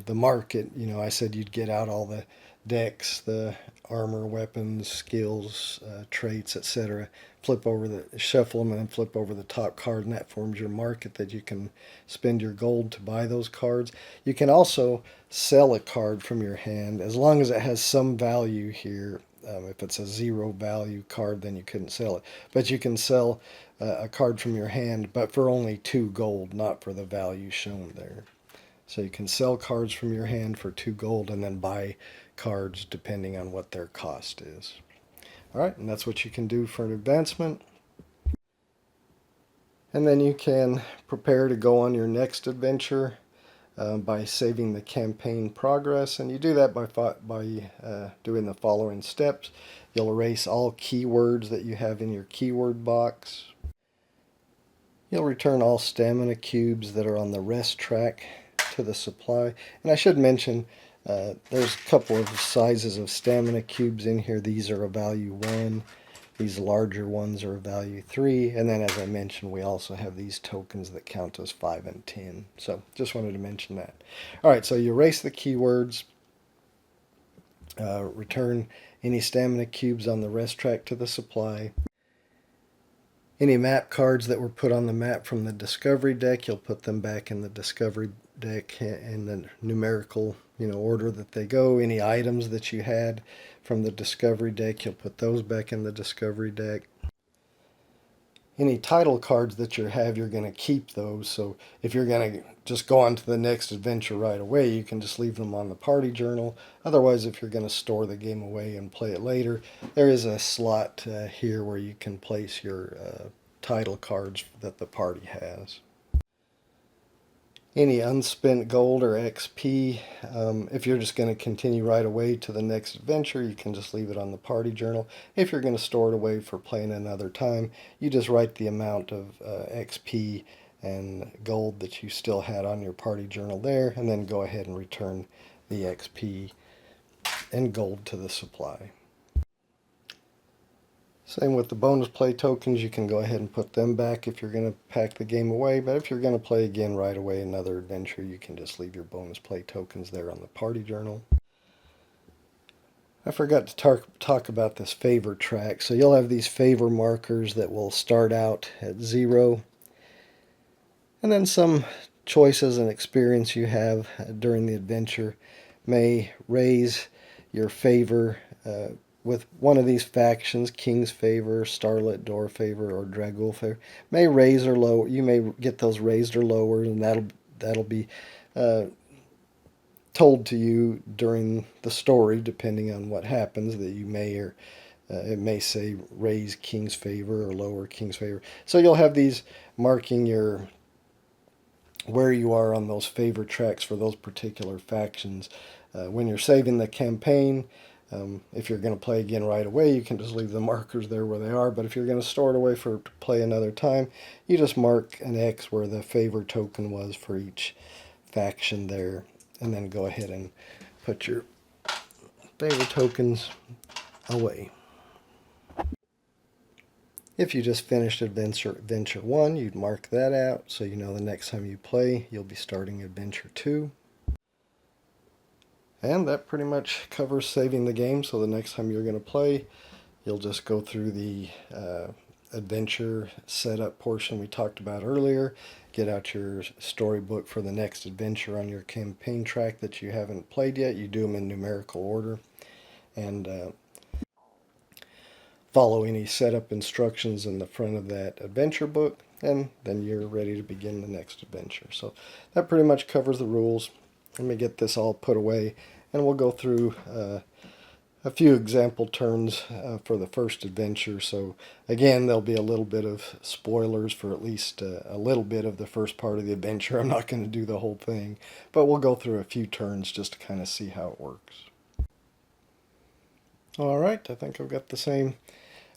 the market, I said you'd get out all the decks, the armor, weapons, skills, traits, etc. Shuffle them and then flip over the top card, and that forms your market that you can spend your gold to buy those cards. You can also sell a card from your hand as long as it has some value here. If it's a zero value card, then you couldn't sell it. But you can sell a card from your hand, but for only 2 gold, not for the value shown there. So you can sell cards from your hand for 2 gold and then buy cards depending on what their cost is. Alright, and that's what you can do for an advancement. And then you can prepare to go on your next adventure by saving the campaign progress, and you do that by doing the following steps. You'll erase all keywords that you have in your keyword box. You'll return all stamina cubes that are on the rest track to the supply. And I should mention there's a couple of sizes of stamina cubes in here. These are a value 1. These larger ones are a value 3. And then, as I mentioned, we also have these tokens that count as 5 and 10. So just wanted to mention that. All right, so you erase the keywords, return any stamina cubes on the rest track to the supply. Any map cards that were put on the map from the discovery deck, you'll put them back in the discovery deck in the numerical order that they go. Any items that you had from the discovery deck, you'll put those back in the discovery deck. Any title cards that you have, you're going to keep those. So if you're going to just go on to the next adventure right away, you can just leave them on the party journal. Otherwise, if you're going to store the game away and play it later, there is a slot here where you can place your title cards that the party has. Any unspent gold or XP, if you're just going to continue right away to the next adventure, you can just leave it on the party journal. If you're going to store it away for playing another time, you just write the amount of XP and gold that you still had on your party journal there, and then go ahead and return the XP and gold to the supply. Same with the bonus play tokens. You can go ahead and put them back if you're going to pack the game away, but if you're going to play again right away another adventure, you can just leave your bonus play tokens there on the party journal. I forgot to talk about this favor track. So you'll have these favor markers that will start out at 0, and then some choices and experience you have during the adventure may raise your favor with one of these factions. King's favor, Starlit Door favor, or Dragul favor may raise or lower. You may get those raised or lowered, and that'll be told to you during the story, depending on what happens. That you may or it may say raise King's favor or lower King's favor. So you'll have these marking your where you are on those favor tracks for those particular factions. When you're saving the campaign, if you're going to play again right away, you can just leave the markers there where they are. But if you're going to store it away to play another time, you just mark an X where the favor token was for each faction there, and then go ahead and put your favor tokens away. If you just finished Adventure 1, you'd mark that out so you know the next time you play, you'll be starting Adventure 2. And that pretty much covers saving the game, so the next time you're going to play, you'll just go through the adventure setup portion we talked about earlier, get out your storybook for the next adventure on your campaign track that you haven't played yet. You do them in numerical order, and follow any setup instructions in the front of that adventure book, and then you're ready to begin the next adventure. So that pretty much covers the rules. Let me get this all put away, and we'll go through a few example turns for the first adventure. So again, there'll be a little bit of spoilers for at least a little bit of the first part of the adventure. I'm not going to do the whole thing, but we'll go through a few turns just to kind of see how it works. All right, I think I've got the same.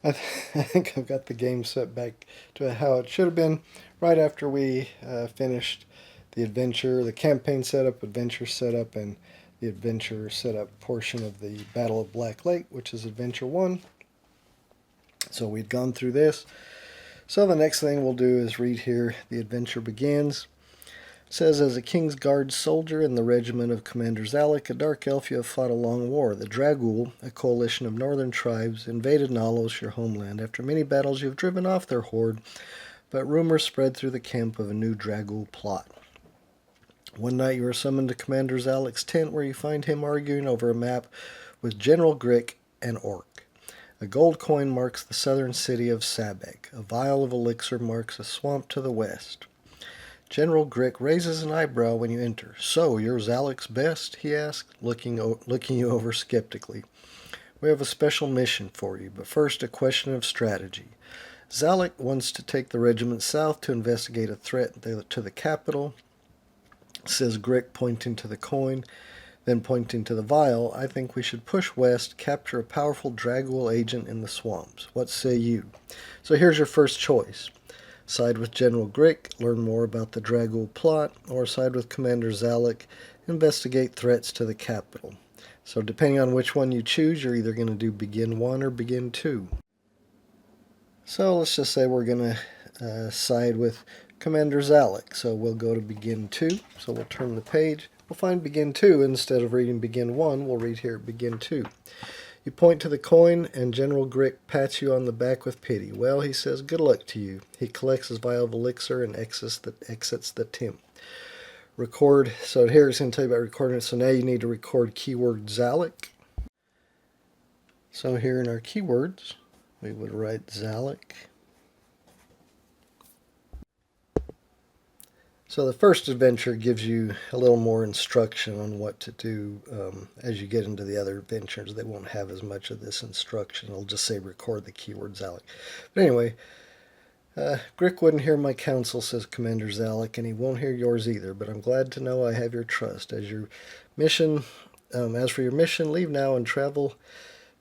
I think I've got the game set back to how it should have been right after we finished the adventure, the campaign setup, adventure setup, and the adventure setup portion of the Battle of Black Lake, which is Adventure 1. So we'd gone through this. So the next thing we'll do is read here, the adventure begins. It says, as a King's Guard soldier in the regiment of Commander Zalek, a dark elf, you have fought a long war. The Dragul, a coalition of northern tribes, invaded Nalos, your homeland. After many battles, you have driven off their horde, but rumors spread through the camp of a new Dragul plot. One night you are summoned to Commander Zalek's tent, where you find him arguing over a map with General Grick, an orc. A gold coin marks the southern city of Sabek. A vial of elixir marks a swamp to the west. General Grick raises an eyebrow when you enter. So, you're Zalek's best? He asks, looking you over skeptically. We have a special mission for you, but first a question of strategy. Zalek wants to take the regiment south to investigate a threat to the capital, says Grick, pointing to the coin. Then pointing to the vial, I think we should push west, capture a powerful Dragul agent in the swamps. What say you? So here's your first choice. Side with General Grick, learn more about the Dragul plot, or side with Commander Zalek, investigate threats to the capital. So depending on which one you choose, you're either going to do Begin 1 or Begin 2. So let's just say we're going to side with Commander Zalek. So we'll go to Begin 2. So we'll turn the page. We'll find Begin 2. Instead of reading Begin 1, we'll read here Begin 2. You point to the coin, and General Grick pats you on the back with pity. Well, he says, good luck to you. He collects his vial of elixir and exits the tent. Record. So here it's going to tell you about recording it. So now you need to record keyword Zalek. So here in our keywords, we would write Zalek. So the first adventure gives you a little more instruction on what to do. As you get into the other adventures, they won't have as much of this instruction. It'll just say record the keyword Zalek. But anyway, Grick wouldn't hear my counsel, says Commander Zalek, and he won't hear yours either. But I'm glad to know I have your trust. As for your mission, leave now and travel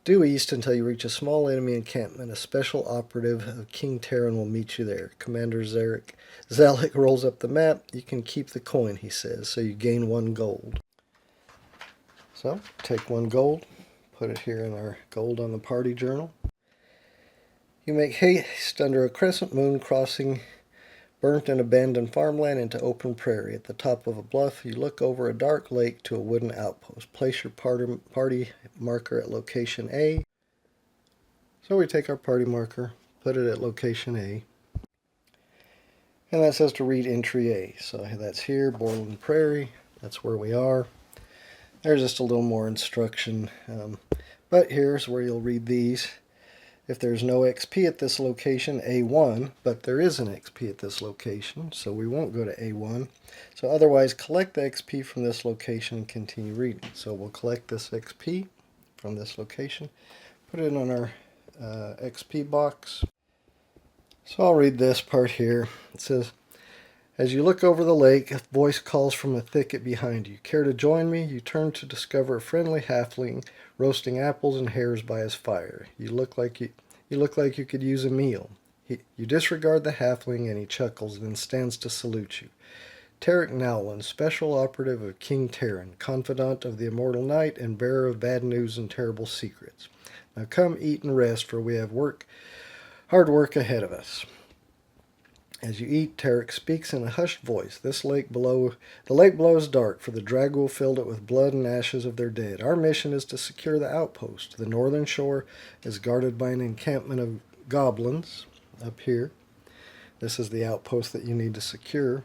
due east until you reach a small enemy encampment. A special operative of King Terran will meet you there. Commander Zalek rolls up the map. You can keep the coin, he says, so you gain 1 gold. So, take 1 gold, put it here in our gold on the party journal. You make haste under a crescent moon, crossing burnt and abandoned farmland into open prairie. At the top of a bluff, you look over a dark lake to a wooden outpost. Place your party marker at location A. So we take our party marker, put it at location A. And that says to read entry A. So that's here, Borland Prairie. That's where we are. There's just a little more instruction. But here's where you'll read these. If there's no XP at this location, A1, but there is an XP at this location, so we won't go to A1. So otherwise, collect the XP from this location and continue reading. So we'll collect this XP from this location, put it on our XP box. So I'll read this part here. It says, as you look over the lake, a voice calls from a thicket behind you. Care to join me? You turn to discover a friendly halfling roasting apples and hares by his fire. You look like you could use a meal. You disregard the halfling, and he chuckles, then stands to salute you. Tarek Nowlin, special operative of King Terran, confidant of the immortal night, and bearer of bad news and terrible secrets. Now come, eat and rest, for we have hard work ahead of us. As you eat, Tarek speaks in a hushed voice. The lake below is dark, for the Dragul filled it with blood and ashes of their dead. Our mission is to secure the outpost. The northern shore is guarded by an encampment of goblins up here. This is the outpost that you need to secure.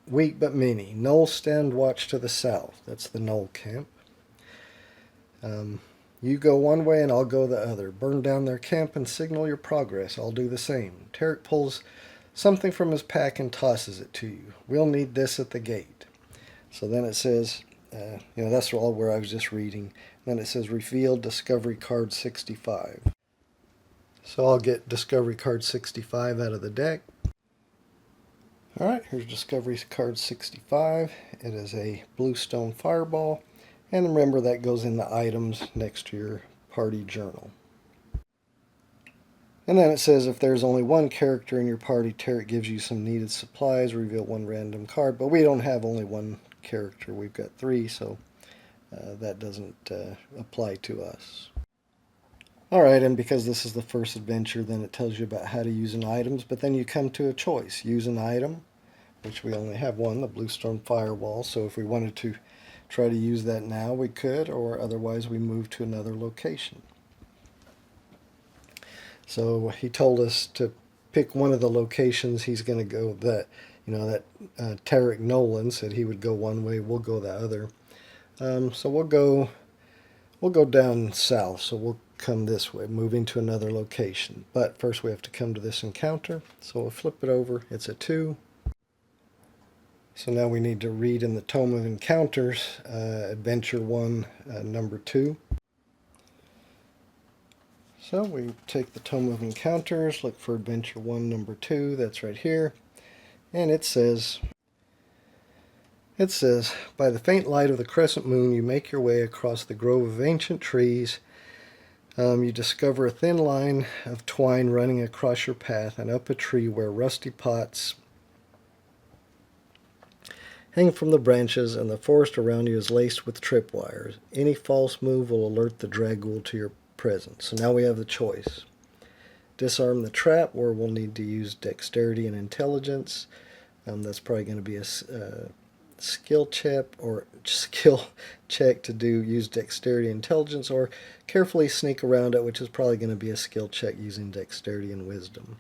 Weak but many. Gnolls stand watch to the south. That's the Gnoll camp. You go one way and I'll go the other. Burn down their camp and signal your progress. I'll do the same. Tarek pulls something from his pack and tosses it to you. We'll need this at the gate. So then it says, that's all where I was just reading. Then it says revealed Discovery Card 65. So I'll get Discovery Card 65 out of the deck. Alright, here's Discovery Card 65. It is a Bluestone Fireball. And remember, that goes in the items next to your party journal. And then it says if there's only 1 character in your party, Tarek gives you some needed supplies, reveal 1 random card. But we don't have only 1 character. We've got 3, so that doesn't apply to us. Alright, and because this is the first adventure, then it tells you about how to use an items. But then you come to a choice. Use an item, which we only have one, the Bluestorm Firewall. So if we wanted to try to use that now, we could, or otherwise we move to another location. So he told us to pick one of the locations he's going to go. That Tarek Nolan said he would go one way, we'll go the other. So we'll go down south. So we'll come this way, moving to another location. But first we have to come to this encounter. So we'll flip it over. It's a 2. So now we need to read in the Tome of Encounters, Adventure 1, number 2. So we take the Tome of Encounters, look for Adventure 1, number 2, that's right here. And it says, by the faint light of the crescent moon, you make your way across the grove of ancient trees. You discover a thin line of twine running across your path and up a tree where rusty pots hang from the branches, and the forest around you is laced with tripwires. Any false move will alert the Dragul to your presence. So now we have the choice. Disarm the trap, where we'll need to use dexterity and intelligence. That's probably going to be a skill check to use dexterity and intelligence, or carefully sneak around it, which is probably going to be a skill check using dexterity and wisdom.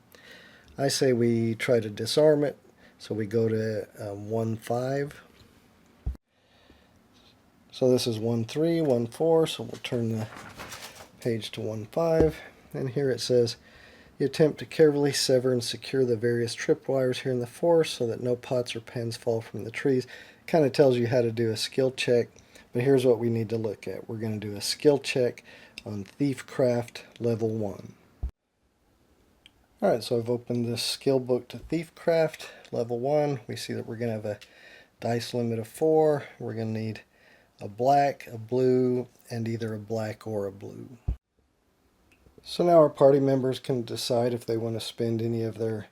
I say we try to disarm it. So we go to 1-5. So this is 1-3, 1-4. So we'll turn the page to 1-5. And here it says, you attempt to carefully sever and secure the various tripwires here in the forest so that no pots or pans fall from the trees. It kind of tells you how to do a skill check. But here's what we need to look at. We're going to do a skill check on Thiefcraft level 1. Alright, so I've opened this skill book to Thiefcraft level 1. We see that we're going to have a dice limit of 4. We're going to need a black, a blue, and either a black or a blue. So now our party members can decide if they want to spend any of their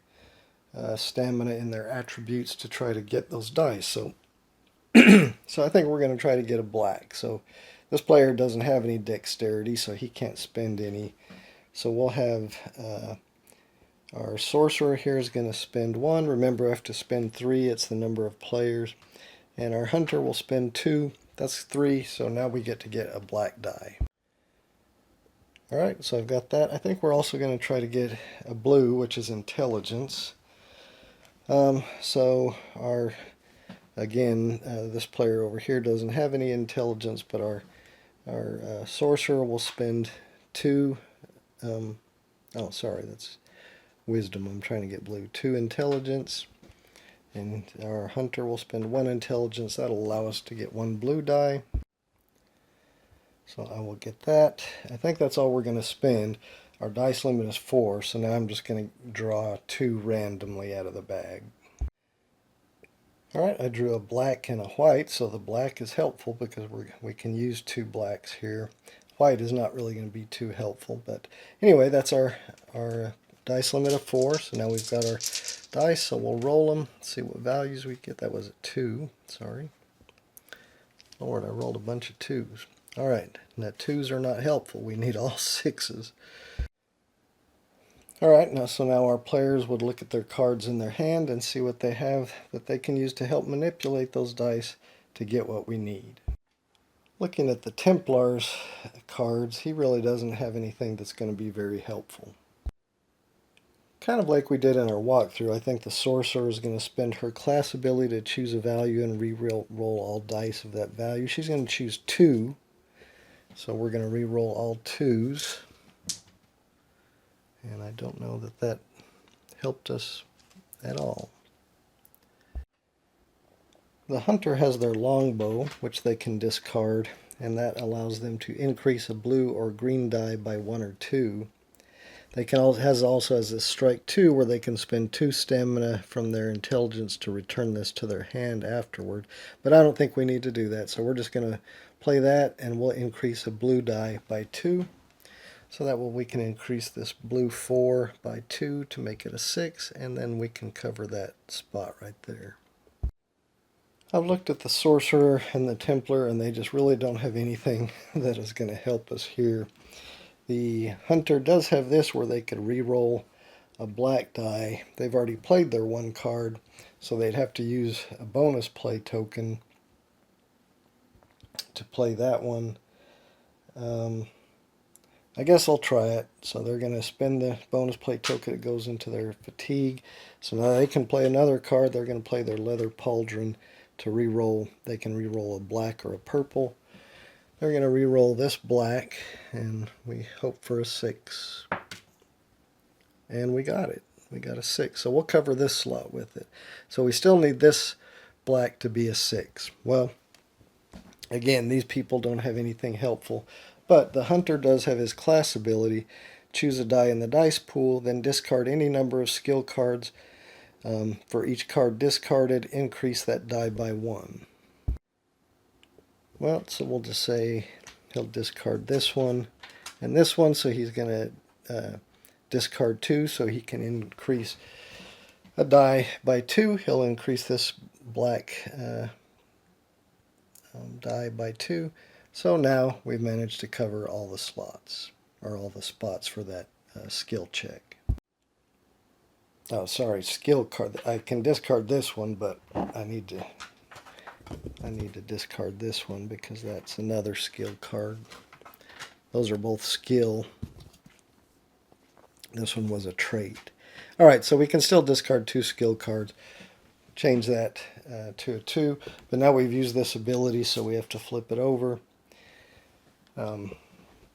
stamina in their attributes to try to get those dice. So I think we're going to try to get a black. So this player doesn't have any dexterity, so he can't spend any. So we'll have our sorcerer here is going to spend 1. Remember, I have to spend 3. It's the number of players. And our hunter will spend 2. That's 3. So now we get to get a black die. Alright, so I've got that. I think we're also going to try to get a blue, which is intelligence. So our, again, this player over here doesn't have any intelligence, but our sorcerer will spend 2. Oh, sorry, that's wisdom. I'm trying to get blue. 2 intelligence. And our hunter will spend 1 intelligence. That'll allow us to get 1 blue die. So I will get that. I think that's all we're going to spend. Our dice limit is 4, so now I'm just going to draw 2 randomly out of the bag. Alright, I drew a black and a white, so the black is helpful because we can use 2 blacks here. White is not really going to be too helpful, but anyway, that's our dice limit of 4. So now we've got our dice, so we'll roll them, see what values we get. That was a 2, sorry. Lord, I rolled a bunch of 2s. Alright, now 2s are not helpful. We need all 6s. Alright, so now our players would look at their cards in their hand and see what they have that they can use to help manipulate those dice to get what we need. Looking at the Templar's cards, he really doesn't have anything that's going to be very helpful. Kind of like we did in our walkthrough, I think the sorcerer is going to spend her class ability to choose a value and re-roll all dice of that value. She's going to choose 2. So we're going to re-roll all 2s. And I don't know that that helped us at all. The hunter has their longbow, which they can discard, and that allows them to increase a blue or green die by 1 or 2. They can also has this strike 2, where they can spend 2 stamina from their intelligence to return this to their hand afterward. But I don't think we need to do that, so we're just going to play that, and we'll increase a blue die by 2. So that way we can increase this blue 4 by 2 to make it a 6, and then we can cover that spot right there. I've looked at the sorcerer and the Templar, and they just really don't have anything that is going to help us here. The hunter does have this, where they could re-roll a black die, they've already played their one card, so they'd have to use a bonus play token to play that one. I guess I'll try it. So they're going to spend the bonus play token that goes into their fatigue. So now they can play another card. They're going to play their leather pauldron to re-roll. They can re-roll a black or a purple. They're going to re-roll this black, and we hope for a 6. And we got it. We got a 6. So we'll cover this slot with it. So we still need this black to be a 6. Well, again, these people don't have anything helpful. But the hunter does have his class ability. Choose a die in the dice pool, then discard any number of skill cards. For each card discarded, increase that die by 1. Well, so we'll just say he'll discard this one and this one, so he's going to discard 2, so he can increase a die by 2. He'll increase this black die by 2. So now we've managed to cover all the slots, or all the spots for that skill check. Oh, sorry, skill card. I can discard this one, but I need to discard this one because that's another skill card. Those are both skill. This one was a trait. All right, so we can still discard 2 skill cards. Change that to a 2, but now we've used this ability, so we have to flip it over.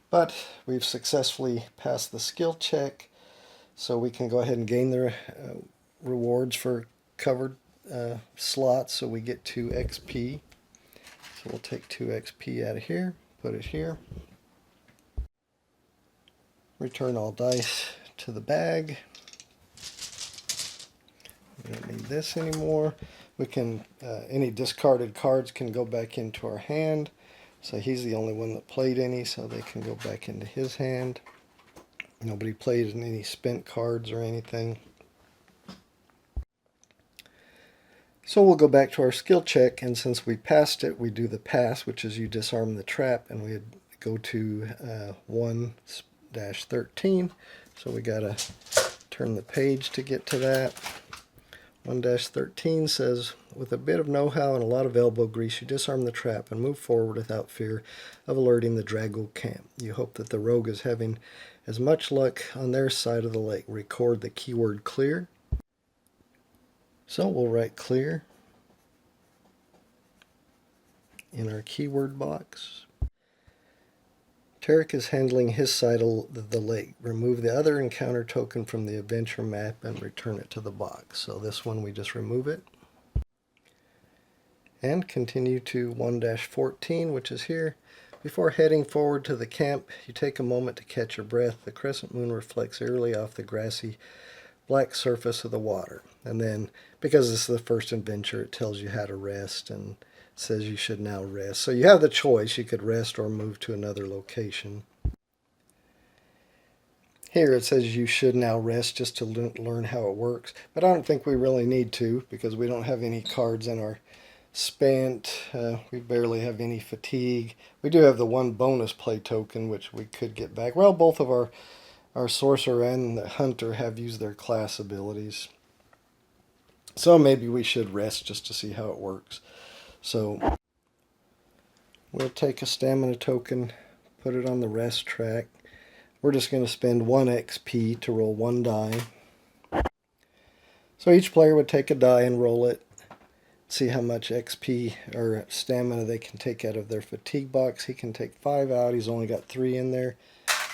But we've successfully passed the skill check, so we can go ahead and gain the rewards for covered slots, so we get 2 XP. So we'll take 2 XP out of here, put it here. Return all dice to the bag. We don't need this anymore. We can, any discarded cards can go back into our hand. So he's the only one that played any, so they can go back into his hand. Nobody played any spent cards or anything. So we'll go back to our skill check, and since we passed it, we do the pass, which is you disarm the trap, and we go to 1-13. So we got to turn the page to get to that. 1-13 says, with a bit of know-how and a lot of elbow grease, you disarm the trap and move forward without fear of alerting the Draggle camp. You hope that the rogue is having as much luck on their side of the lake. Record the keyword clear. So we'll write clear in our keyword box. Tarek is handling his side of the lake. Remove the other encounter token from the adventure map and return it to the box. So this one, we just remove it. And continue to 1-14, which is here. Before heading forward to the camp, you take a moment to catch your breath. The crescent moon reflects eerily off the grassy black surface of the water. And then, because this is the first adventure, it tells you how to rest and says you should now rest. So you have the choice. You could rest or move to another location. Here it says you should now rest just to learn how it works. But I don't think we really need to, because we don't have any cards in our spent. We barely have any fatigue. We do have the 1 bonus play token, which we could get back. Well, both of our sorcerer and the hunter have used their class abilities. So maybe we should rest just to see how it works. So we'll take a stamina token, put it on the rest track. We're just going to spend 1 XP to roll 1 die. So each player would take a die and roll it. See how much XP or stamina they can take out of their fatigue box. He can take 5 out. He's only got 3 in there,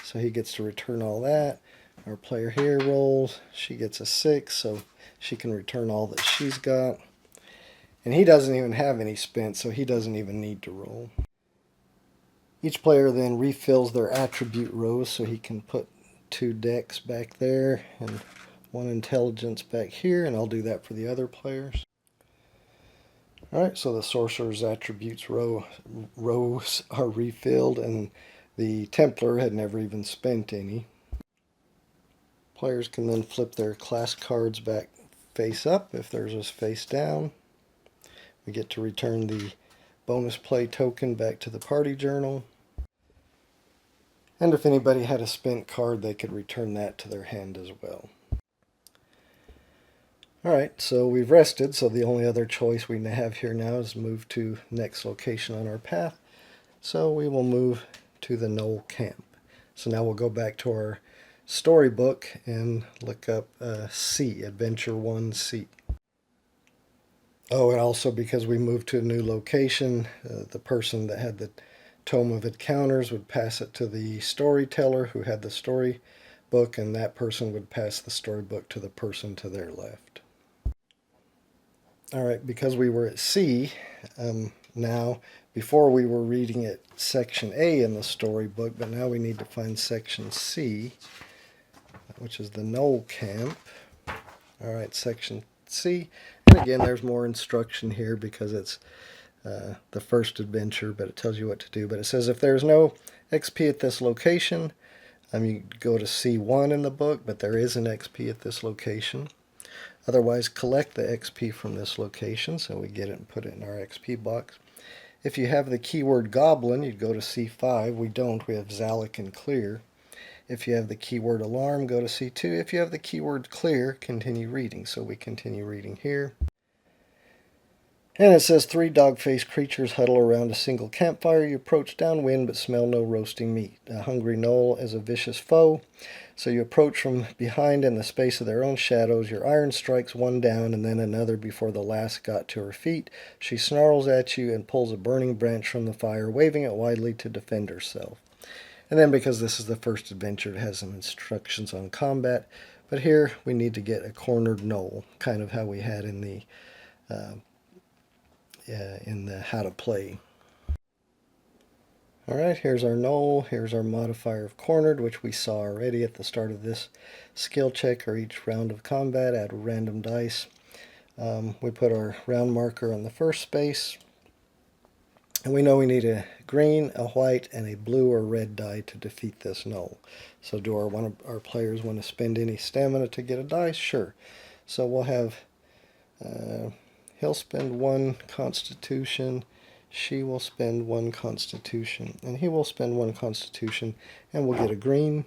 so he gets to return all that. Our player here rolls. She gets a 6, so she can return all that she's got. And he doesn't even have any spent, so he doesn't even need to roll. Each player then refills their attribute rows, so he can put 2 dex back there and 1 intelligence back here, and I'll do that for the other players. Alright, so the sorcerer's attributes rows are refilled, and the Templar had never even spent any. Players can then flip their class cards back face up if theirs is face down. We get to return the bonus play token back to the party journal. And if anybody had a spent card, they could return that to their hand as well. Alright, so we've rested, so the only other choice we have here now is move to next location on our path. So we will move to the Knoll Camp. So now we'll go back to our storybook and look up C, Adventure 1C. Oh, and also because we moved to a new location, the person that had the Tome of Encounters would pass it to the storyteller who had the storybook, and that person would pass the storybook to the person to their left. All right, because we were at C, now, before we were reading at section A in the storybook, but now we need to find section C, which is the Knoll Camp. All right, section C. And again, there's more instruction here because it's the first adventure, but it tells you what to do. But it says if there's no XP at this location, you go to C1 in the book, but there is an XP at this location. Otherwise, collect the XP from this location, so we get it and put it in our XP box. If you have the keyword goblin, you'd go to C5. We don't. We have Zalek and clear. If you have the keyword alarm, go to C2. If you have the keyword clear, continue reading. So we continue reading here. And it says 3 dog-faced creatures huddle around a single campfire. You approach downwind but smell no roasting meat. A hungry gnoll is a vicious foe. So you approach from behind in the space of their own shadows. Your iron strikes one down and then another before the last got to her feet. She snarls at you and pulls a burning branch from the fire, waving it widely to defend herself. And then because this is the first adventure, it has some instructions on combat. But here we need to get a cornered gnoll, kind of how we had in the how to play. Alright, here's our gnoll, here's our modifier of cornered, which we saw already at the start of this skill check, or each round of combat, add a random dice. We put our round marker on the first space, and we know we need a green, a white, and a blue or red die to defeat this gnoll. So do one of our players want to spend any stamina to get a dice? Sure. So we'll have he'll spend 1 constitution, she will spend 1 constitution, and he will spend 1 constitution, and we'll get a green.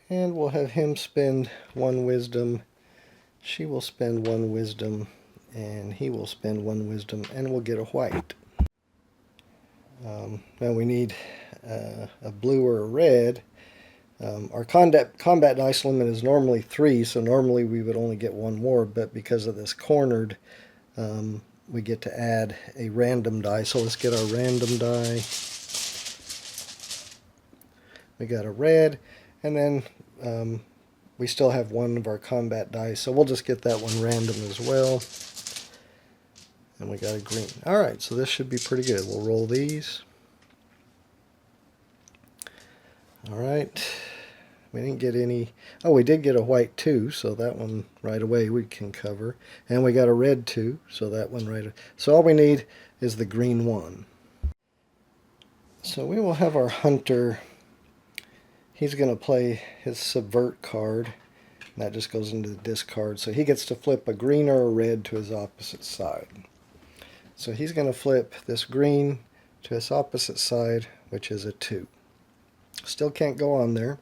And we'll have him spend 1 wisdom, she will spend 1 wisdom, and he will spend 1 wisdom, and we'll get a white. Now we need a blue or a red. Our combat dice limit is normally 3, so normally we would only get 1 more, but because of this cornered, we get to add a random die. So let's get our random die. We got a red, and then we still have 1 of our combat dice, so we'll just get that one random as well. And we got a green. Alright, so this should be pretty good. We'll roll these. Alright. We didn't get any. Oh, we did get a white 2, so that one right away we can cover. And we got a red 2, so that one right away. So all we need is the green 1. So we will have our hunter. He's going to play his subvert card. And that just goes into the discard. So he gets to flip a green or a red to his opposite side. So he's going to flip this green to his opposite side, which is a 2. Still can't go on there.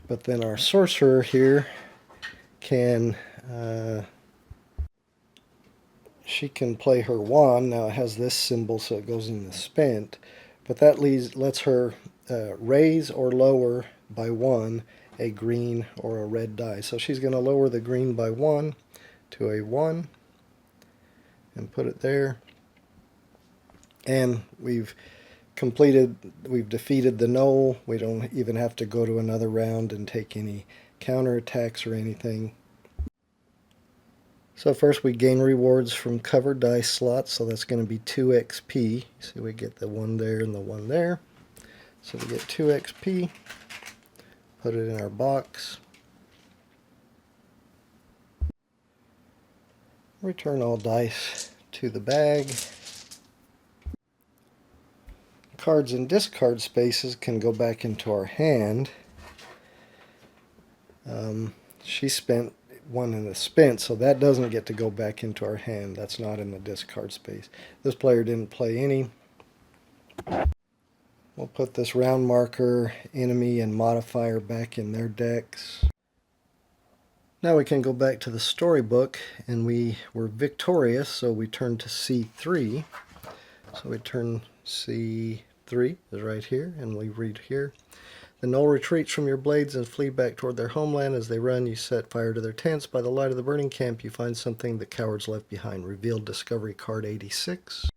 But then our sorcerer here can, she can play her wand. Now it has this symbol, so it goes in the spent. But that lets her raise or lower by 1 a green or a red die. So she's going to lower the green by 1 to a 1 and put it there. And we've defeated the gnoll. We don't even have to go to another round and take any counterattacks or anything. So first we gain rewards from covered dice slots, so that's going to be 2 XP. So we get the 1 there and the 1 there. So we get 2 XP. Put it in our box. Return all dice to the bag. Cards and discard spaces can go back into our hand. She spent 1 in the spent, so that doesn't get to go back into our hand. That's not in the discard space. This player didn't play any. We'll put this round marker, enemy, and modifier back in their decks. Now we can go back to the storybook, and we were victorious, so we turn to C3. So we turn C3 is right here, and we read here. The Gnoll retreats from your blades and flee back toward their homeland. As they run, you set fire to their tents. By the light of the burning camp, you find something the cowards left behind. Revealed Discovery Card 86.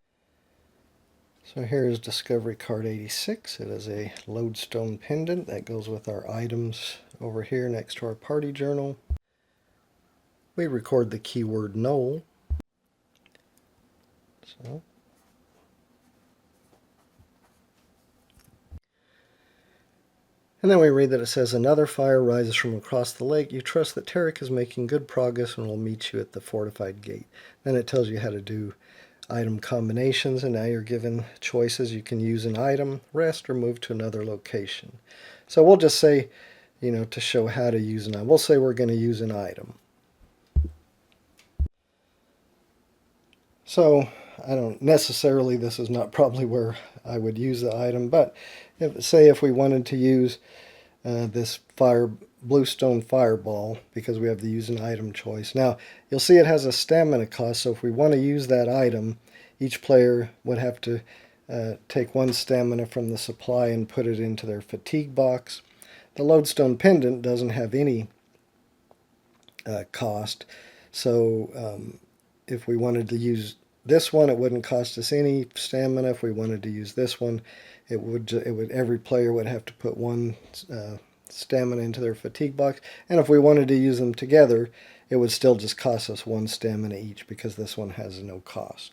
So here is Discovery Card 86. It is a lodestone pendant that goes with our items over here next to our party journal. We record the keyword Gnoll. So, and then we read that it says, another fire rises from across the lake. You trust that Tarek is making good progress and will meet you at the fortified gate. Then it tells you how to do item combinations, and now you're given choices. You can use an item, rest, or move to another location. So we'll just say, to show how to use an item, we'll say we're going to use an item. So I don't necessarily, this is not probably where I would use the item, but if we wanted to use this bluestone fireball, because we have the use an item choice. Now you'll see it has a stamina cost, so if we want to use that item, each player would have to take 1 stamina from the supply and put it into their fatigue box. The lodestone pendant doesn't have any cost, so if we wanted to use this one, it wouldn't cost us any stamina. If we wanted to use this one, every player would have to put 1 stamina into their fatigue box. And if we wanted to use them together, it would still just cost us 1 stamina each, because this one has no cost.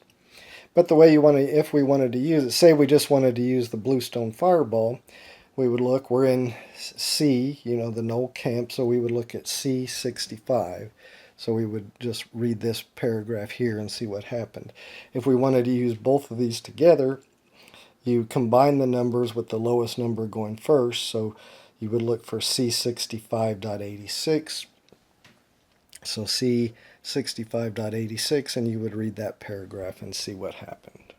But the way if we wanted to use it, say we just wanted to use the bluestone fireball, we would look, we're in C, the Gnoll camp, so we would look at C65. So we would just read this paragraph here and see what happened. If we wanted to use both of these together, you combine the numbers with the lowest number going first. So you would look for C65.86. So C65.86, and you would read that paragraph and see what happened.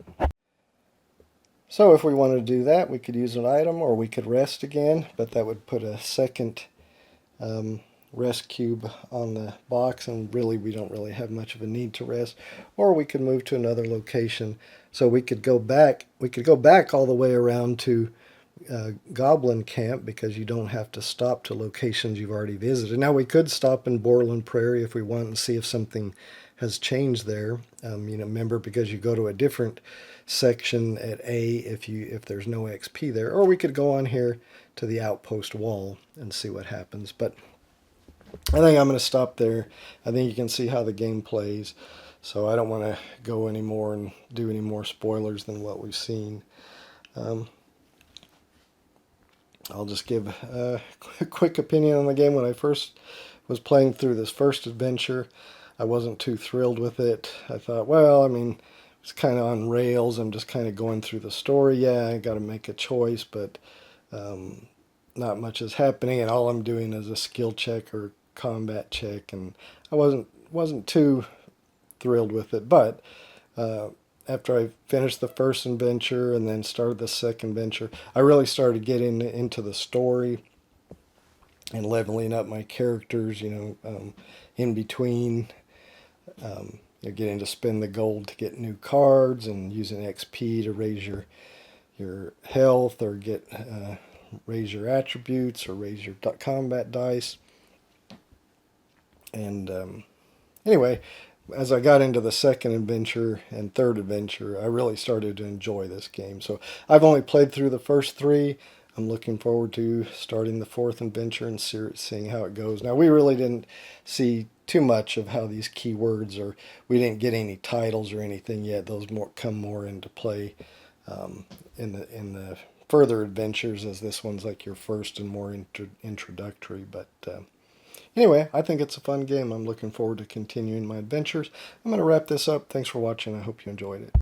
So if we wanted to do that, we could use an item, or we could rest again, but that would put a second rest cube on the box, and really we don't really have much of a need to rest. Or we could move to another location, so we could go back all the way around to Goblin Camp, because you don't have to stop to locations you've already visited. Now we could stop in Borland Prairie if we want and see if something has changed there. Remember, because you go to a different section at A if there's no XP there. Or we could go on here to the outpost wall and see what happens. But I think I'm going to stop there. I think you can see how the game plays, so I don't want to go any more and do any more spoilers than what we've seen. I'll just give a quick opinion on the game. When I first was playing through this first adventure, I wasn't too thrilled with it. I thought, well, it's kind of on rails. I'm just kind of going through the story. Yeah, I got to make a choice, but not much is happening, and all I'm doing is a skill check or combat check, and I wasn't too thrilled with it. But after I finished the first adventure and then started the second adventure, I really started getting into the story and leveling up my characters, in between, getting to spend the gold to get new cards and using XP to raise your health, or raise your attributes, or raise your combat dice. And anyway, as I got into the second adventure and third adventure, I really started to enjoy this game. So I've only played through the first 3. I'm looking forward to starting the 4th adventure and seeing how it goes. Now, we really didn't see too much of how these keywords are. We didn't get any titles or anything yet. Those come more into play in the further adventures, as this one's like your first and more introductory. But anyway, I think it's a fun game. I'm looking forward to continuing my adventures. I'm going to wrap this up. Thanks for watching. I hope you enjoyed it.